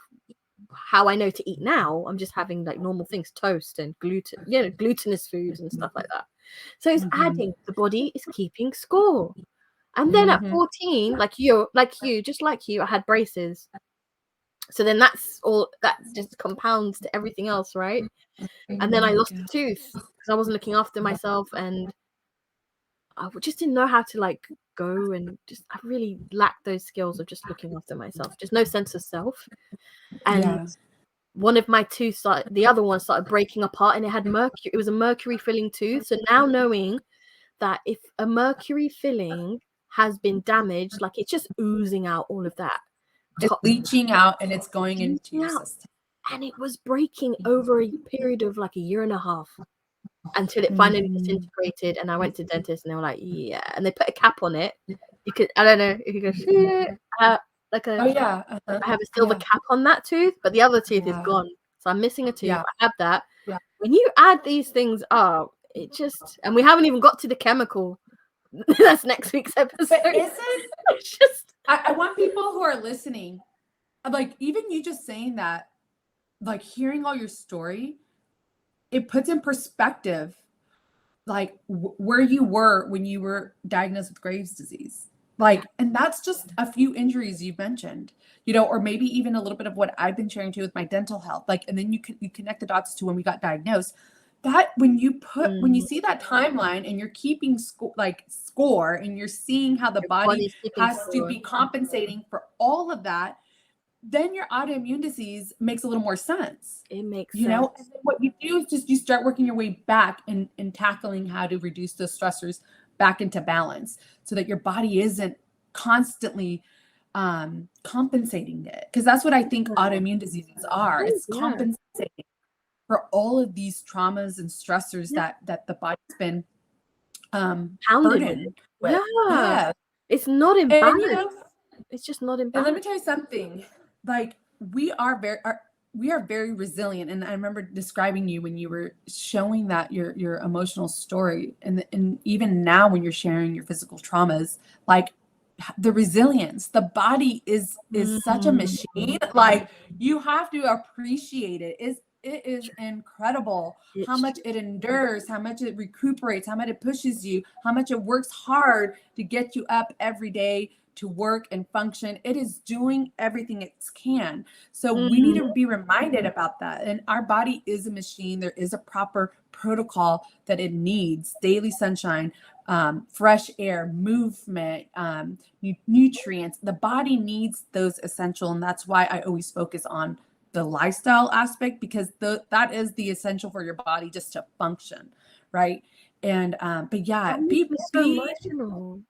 how I know to eat now. I'm just having like normal things, toast and gluten, glutinous foods and stuff like that. So it's adding, the body is keeping score. And then at 14, like you, I had braces. So then that's all, that just compounds to everything else, right? And then I lost a tooth because I wasn't looking after myself, and I just didn't know how to like go, and I really lacked those skills of just looking after myself, just no sense of self. And one of my teeth the other one started breaking apart, and it had mercury. It was a mercury filling tooth. So now knowing that if a mercury filling has been damaged, like it's just oozing out all of that. It's leaching out, and it's going into your system. And it was breaking over a period of like a year and a half until it finally disintegrated. And I went to dentist, and they were like, yeah. And they put a cap on it. You could, I don't know if you can see it. I have a silver cap on that tooth, but the other tooth is gone. So I'm missing a tooth. I have that. When you add these things up, it just, and we haven't even got to the chemical. That's next week's episode. But it's just, I want people who are listening, like even you just saying that, like hearing all your story, it puts in perspective, like where you were when you were diagnosed with Graves' disease. Like, and that's just a few injuries you've mentioned, you know, or maybe even a little bit of what I've been sharing too with my dental health. Like, and then you connect the dots to when we got diagnosed. That when you see that timeline and you're keeping score and you're seeing how the Your body body's keeping has to score. be compensating for all of that, then your autoimmune disease makes a little more sense. It makes You sense. know, and then what you do is just you start working your way back and tackling how to reduce those stressors back into balance so that your body isn't constantly compensating it. Because that's what I think autoimmune diseases are. It's compensating for all of these traumas and stressors that the body's been burdened with. Yeah. It's not in And balance. you know, It's just not in and let me balance. tell you something. Like we are very resilient. And I remember describing you when you were showing that your emotional story, and even now when you're sharing your physical traumas, like the resilience, the body is such a machine. Like you have to appreciate it. It is incredible how much it endures, how much it recuperates, how much it pushes you, how much it works hard to get you up every day to work and function. It is doing everything it can. So we need to be reminded about that. And our body is a machine. There is a proper protocol that it needs: daily sunshine, fresh air, movement, nutrients. The body needs those essential. And that's why I always focus on the lifestyle aspect, because that is the essential for your body just to function. Right. And, but yeah, That makes me so emotional.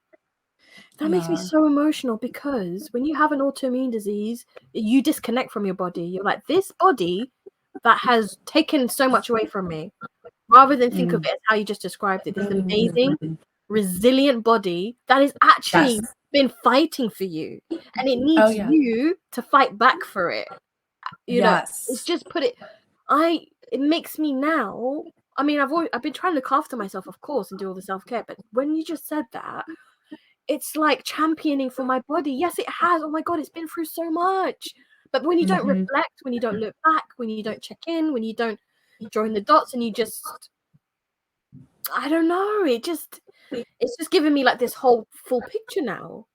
That makes me so emotional, because when you have an autoimmune disease, you disconnect from your body. You're like, this body that has taken so much away from me, rather than think of it as how you just described it, this amazing, resilient body that has actually been fighting for you, and it needs you to fight back for it. You know, it's just it makes me now. I mean, I've been trying to look after myself, of course, and do all the self-care, but when you just said that, it's like championing for my body. Yes, it has. Oh my God, it's been through so much. But when you don't reflect, when you don't look back, when you don't check in, when you don't join the dots, and you just, I don't know, it's just giving me like this whole full picture now.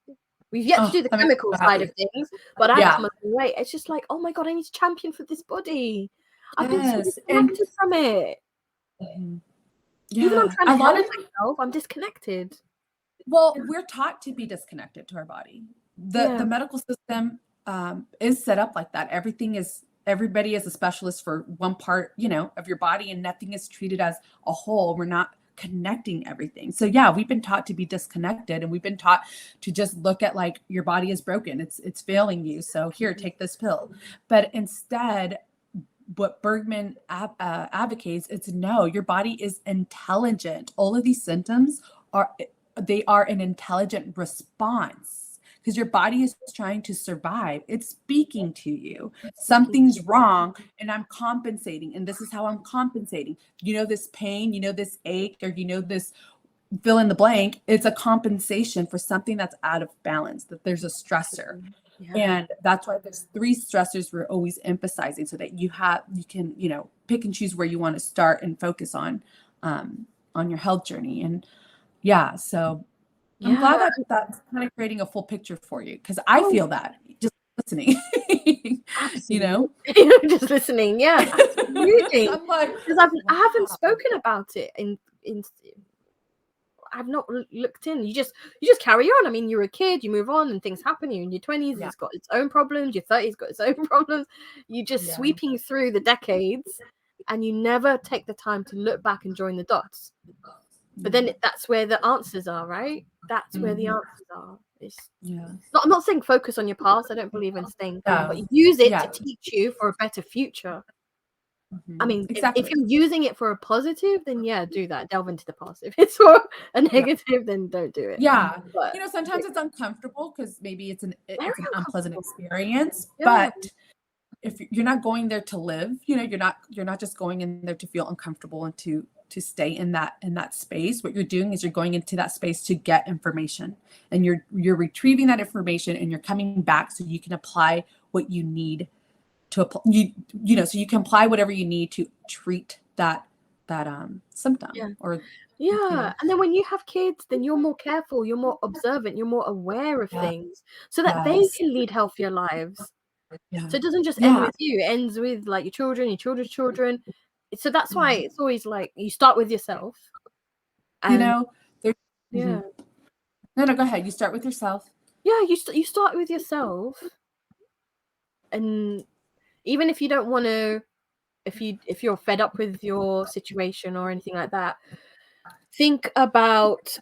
We've yet to do the chemical side of things, but I've come a long way. It's just like, oh my God, I need to champion for this body. I've been so disconnected from it. Even though I'm trying to help myself, I'm disconnected. Well, we're taught to be disconnected to our body. The medical system is set up like that. Everybody is a specialist for one part, you know, of your body, and nothing is treated as a whole. We're not connecting everything. So yeah, we've been taught to be disconnected, and we've been taught to just look at like, your body is broken. It's failing you. So here, take this pill. But instead, what Bergman advocates, it's no, your body is intelligent. All of these symptoms are an intelligent response, because your body is trying to survive. It's speaking to you. Something's wrong, and I'm compensating. And this is how I'm compensating. You know, this pain, you know, this ache, or you know, this fill in the blank. It's a compensation for something that's out of balance, that there's a stressor. And that's why there's 3 stressors we're always emphasizing, so that you can, you know, pick and choose where you want to start and focus on your health journey. And so I'm glad that that's kind of creating a full picture for you, because I feel that just listening. You know, just listening. Yeah, absolutely. I'm like, because I haven't spoken about it in I've not looked in. You just carry on. I mean, you're a kid, you move on, and things happen. You're in your 20s, it's got its own problems. Your 30s got its own problems. You're just sweeping through the decades, and you never take the time to look back and join the dots. But then that's where the answers are, right? That's where the answers are. I'm not saying focus on your past. I don't believe in staying, but use it to teach you for a better future. I mean, if you're using it for a positive, then do that. Delve into the past. If it's for a negative, then don't do it. Yeah. But, you know, sometimes it's uncomfortable, because maybe it's an unpleasant experience, but if you're not going there to live, you know, you're not just going in there to feel uncomfortable and to stay in that space. What you're doing is you're going into that space to get information, and you're retrieving that information, and you're coming back so you can apply what you need to apply, you know, so you can apply whatever you need to treat that symptom Yeah. or, Yeah. And then when you have kids, then you're more careful, you're more observant, you're more aware of yeah, things so that they yes, can lead healthier lives. yeah, So it doesn't just end yeah, with you, it ends with like your children, your children's children. So that's why it's always like you start with yourself. you And know, there, yeah. no, go ahead. You start with yourself. Yeah, you start with yourself. And even if you don't want to, if you're fed up with your situation or anything like that, think about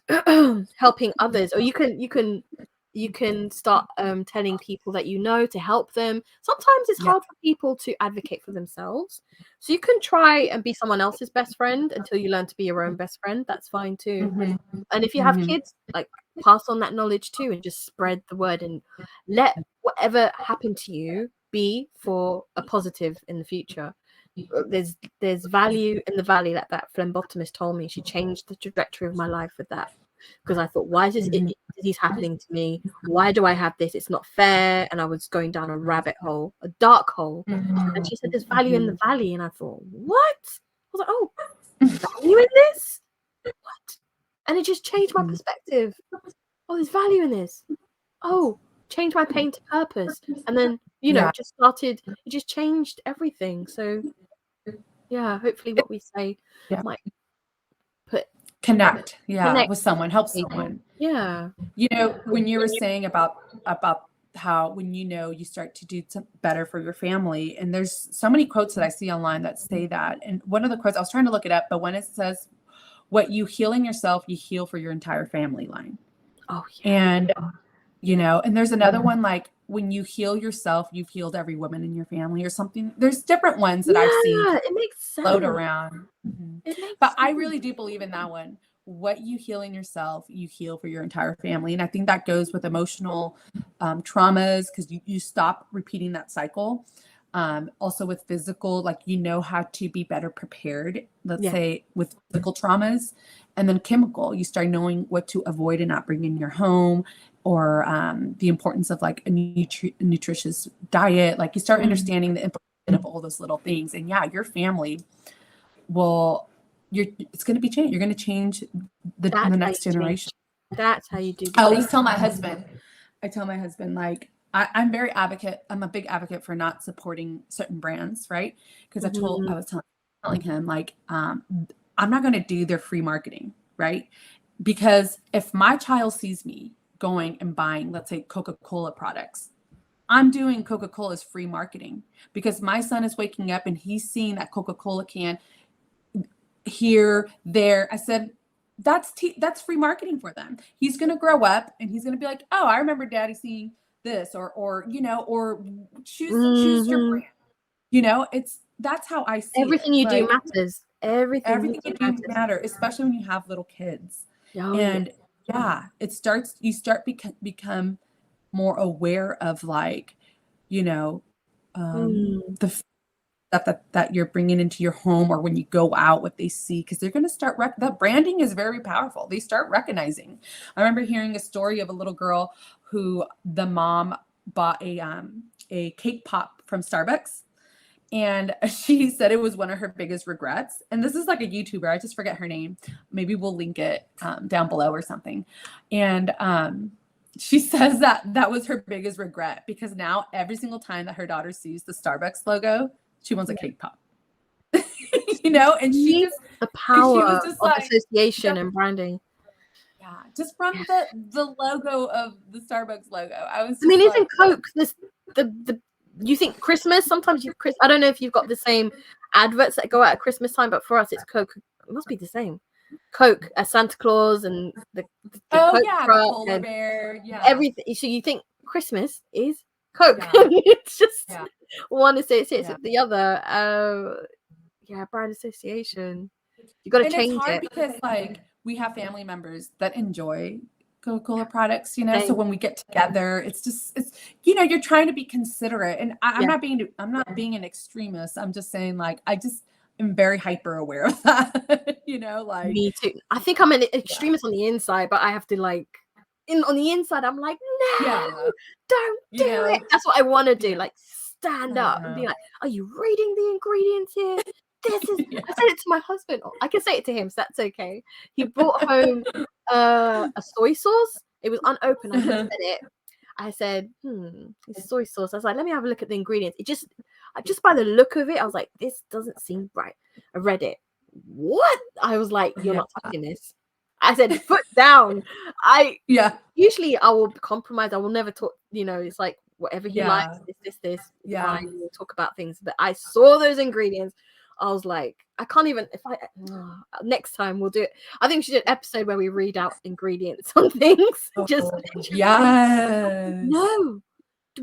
helping others, or you can start telling people that you know to help them. Sometimes it's Yeah. hard for people to advocate for themselves, so you can try and be someone else's best friend until you learn to be your own best friend. That's fine too. And if you have kids, like, pass on that knowledge too and just spread the word and let whatever happened to you be for a positive in the future. There's value in the valley, like that phlebotomist told me. She changed the trajectory of my life with that, because I thought, why is this disease happening to me? Why do I have this? It's not fair. And I was going down a rabbit hole, a dark hole. And she said, there's value in the valley. And I thought, what? I was like, oh, value in this? What? And it just changed my perspective. Oh, there's value in this. Oh, change my pain to purpose. And then, Yeah. just started, it just changed everything. So yeah, hopefully what we say might Connect connect with someone, help people. someone. Yeah. When you were saying about how when you start to do better for your family, and there's so many quotes that I see online that say that. And one of the quotes, I was trying to look it up, but when it says, what you heal in yourself, you heal for your entire family line. Oh yeah. And and there's another one, like, when you heal yourself, you've healed every woman in your family or something. There's different ones that I've seen Yeah, it makes float sense. around. It makes But I sense. really do believe in that one. What you heal in yourself, you heal for your entire family. And I think that goes with emotional traumas, because you stop repeating that cycle. Also with physical, like, how to be better prepared, let's say with physical traumas. And then chemical, you start knowing what to avoid and not bring in your home, or the importance of like a nutritious diet. Like, you start understanding the implication of all those little things. And yeah, your family will, it's going to be changed. You're going to change the next generation. That's how you do. I always tell my husband, like, I'm a big advocate for not supporting certain brands, right? Because I was telling him, like, I'm not going to do their free marketing, right? Because if my child sees me going and buying, let's say, Coca-Cola products, I'm doing Coca-Cola's free marketing, because my son is waking up and he's seeing that Coca-Cola can here, there. I said, that's free marketing for them. He's going to grow up and he's going to be like, oh, I remember daddy seeing this, or choose your brand. That's how I see Everything it. you do Like, matters. Everything you do you do matters. matter, especially when you have little kids. Oh, And you start become more aware of, like, the stuff that you're bringing into your home, or when you go out, what they see, because they're going to start that branding is very powerful. They start recognizing. I remember hearing a story of a little girl who the mom bought a cake pop from Starbucks, and she said it was one of her biggest regrets. And this is like a YouTuber, I just forget her name. Maybe we'll link it down below or something. And she says that was her biggest regret, because now every single time that her daughter sees the Starbucks logo, she wants a cake pop. And she just, the power was just of like, association and branding. Yeah, just from the logo of the Starbucks logo. I was just Isn't Coke the you think Christmas? Sometimes I don't know if you've got the same adverts that go out at Christmas time, but for us it's Coke. It must be the same. Coke as Santa Claus and the Coke the polar bear, everything. So you think Christmas is Coke? It's just one associates with the other. Brand association. You got to change it's hard it, because, like, we have family members that enjoy Coca-Cola products, so when we get together, it's you're trying to be considerate. And I'm not being an extremist. I'm just saying, like, I just am very hyper aware of that. Like, me too. I think I'm an extremist on the inside, but I have to, like, on the inside I'm like, no, don't do it. That's what I want to do, like, stand up and be like, are you reading the ingredients here? this is, I said it to my husband. I can say it to him, so that's okay. He brought home a soy sauce. It was unopened. I looked at it. I said, it's soy sauce. I was like, let me have a look at the ingredients. It just by the look of it, I was like, this doesn't seem right. I read it. What? I was like, you're not touching this. I said, foot down. Usually I will compromise. I will never talk, it's like whatever he likes, this. Fine, we'll talk about things. But I saw those ingredients. I was like, I can't even, next time we'll do it. I think we should do an episode where we read out ingredients on things. No.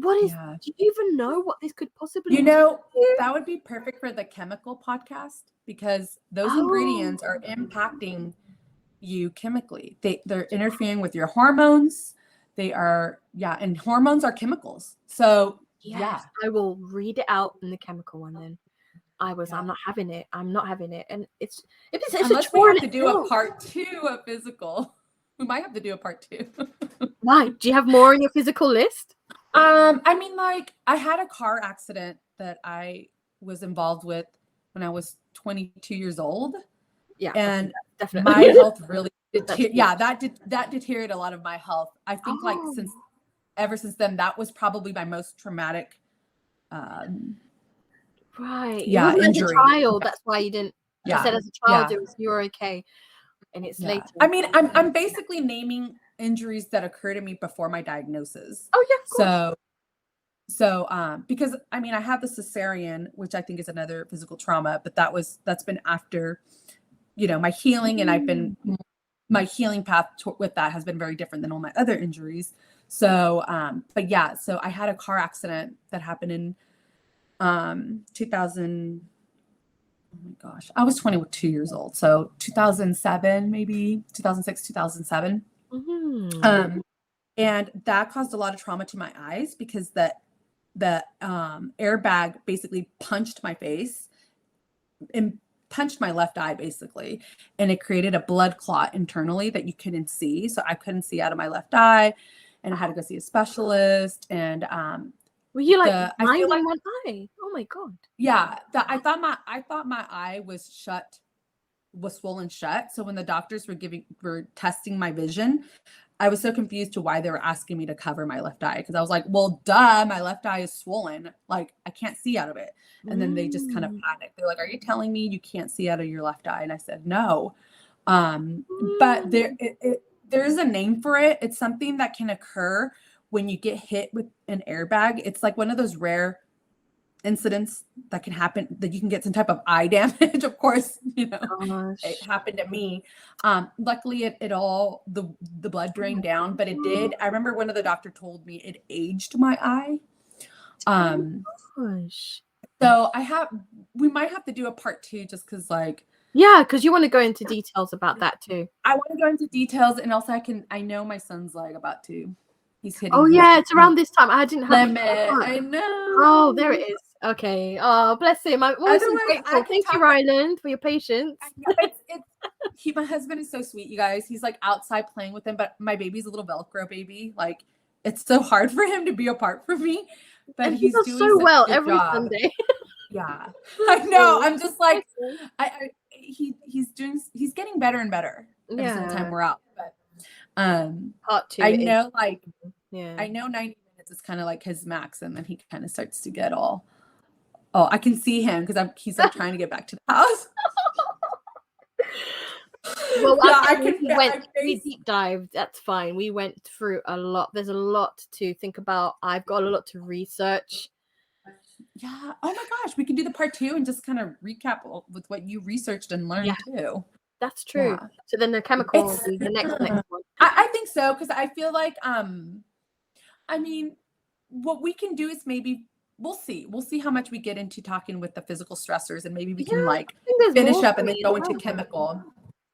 What is, do you even know what this could possibly do? That would be perfect for the chemical podcast, because those ingredients are impacting you chemically. They're interfering with your hormones. They are, and hormones are chemicals. So I will read it out in the chemical one then. I'm not having it. I'm not having it. And it's unless we have to do a part 2 of physical. We might have to do a part 2. Why? Do you have more on your physical list? I mean, like, I had a car accident that I was involved with when I was 22 years old. Yeah. And definitely. My health really that deteriorated a lot of my health. I think ever since then, that was probably my most traumatic right. Injury. As a child, that's why you didn't. I said as a child you were okay. And it's later. I mean, I'm basically naming injuries that occurred to me before my diagnosis. Oh yeah, of course. So because I mean, I had the cesarean, which I think is another physical trauma, but that's been after, my healing, and my healing path with that has been very different than all my other injuries. So, so I had a car accident that happened in 2000. Oh my gosh, I was 22 years old. So 2007, maybe 2006, 2007. Mm-hmm. And that caused a lot of trauma to my eyes, because the airbag basically punched my face and punched my left eye basically. And it created a blood clot internally that you couldn't see. So I couldn't see out of my left eye, and I had to go see a specialist. And, were you like blind in one eye? Oh my God. Yeah. I thought my eye was swollen shut. So when the doctors were testing my vision, I was so confused to why they were asking me to cover my left eye. Cause I was like, well, duh, my left eye is swollen. Like, I can't see out of it. And then they just kind of panicked. They're like, are you telling me you can't see out of your left eye? And I said, no. But there is a name for it. It's something that can occur when you get hit with an airbag. It's like one of those rare incidents that can happen, that you can get some type of eye damage. Of course, it happened to me. Luckily it all, the blood drained down, but it did. I remember one of the doctor told me it aged my eye. So we might have to do a part 2, just because because you want to go into details about that too. I want to go into details, and also I know my son's about to. He's hitting. Oh yeah, it's around this time. I didn't have limit. I know. Oh, there it is. Okay. Oh, bless him. I'm always so grateful. Thank you, Ryland, for your patience. My husband is so sweet, you guys. He's outside playing with him, but my baby's a little Velcro baby. It's so hard for him to be apart from me. But he's doing so well every Sunday. Yeah, I know. I'm just he's getting better and better every single time we're out. But part 2. I know, I know 90 minutes is kind of his max, and then he kind of starts to get all. Oh, I can see him because he's trying to get back to the house. Well, we deep dived. That's fine. We went through a lot. There's a lot to think about. I've got a lot to research. Yeah. Oh my gosh, we can do the part 2 and just kind of recap with what you researched and learned too. That's true. Yeah. So then the chemical will be the next one. I think so, because I feel I mean, what we can do is maybe we'll see how much we get into talking with the physical stressors, and maybe we can finish up and then go into chemical.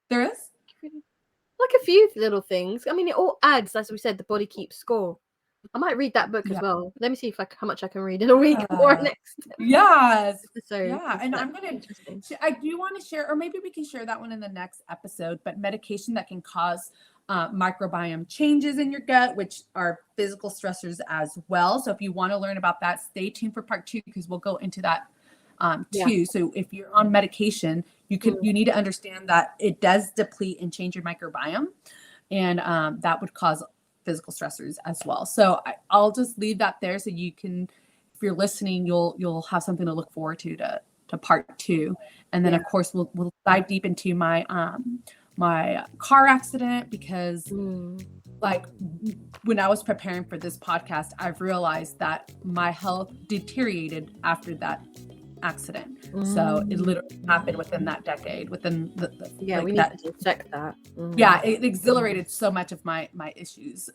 There is a few little things. I mean, it all adds, as we said, the body keeps score. I might read that book as well. Let me see how much I can read in a week or next. Yes. Episode. Yeah, and I do want to share, or maybe we can share that one in the next episode. But medication that can cause microbiome changes in your gut, which are physical stressors as well. So if you want to learn about that, stay tuned for part 2, because we'll go into that too. So if you're on medication, you need to understand that it does deplete and change your microbiome, and that would cause physical stressors as well. So I'll just leave that there so you can, if you're listening, you'll have something to look forward to part 2. And then of course we'll dive deep into my my car accident, because like when I was preparing for this podcast, I've realized that my health deteriorated after that accident. So it literally happened within that decade, within the we need to dissect that. Yeah, it exhilarated so much of my issues.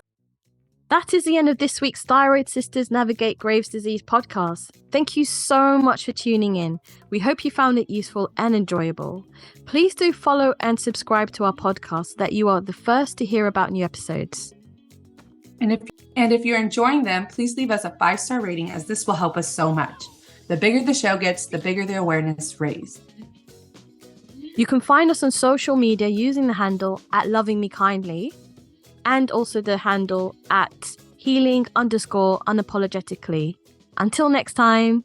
That is the end of this week's Thyroid Sisters Navigate Graves' Disease podcast. Thank you so much for tuning in. We hope you found it useful and enjoyable. Please do follow and subscribe to our podcast so that you are the first to hear about new episodes. And if you're enjoying them, please leave us a 5-star rating, as this will help us so much. The bigger the show gets, the bigger the awareness raised. You can find us on social media using the handle @lovingmekindly, and also the handle @healing_unapologetically. Until next time.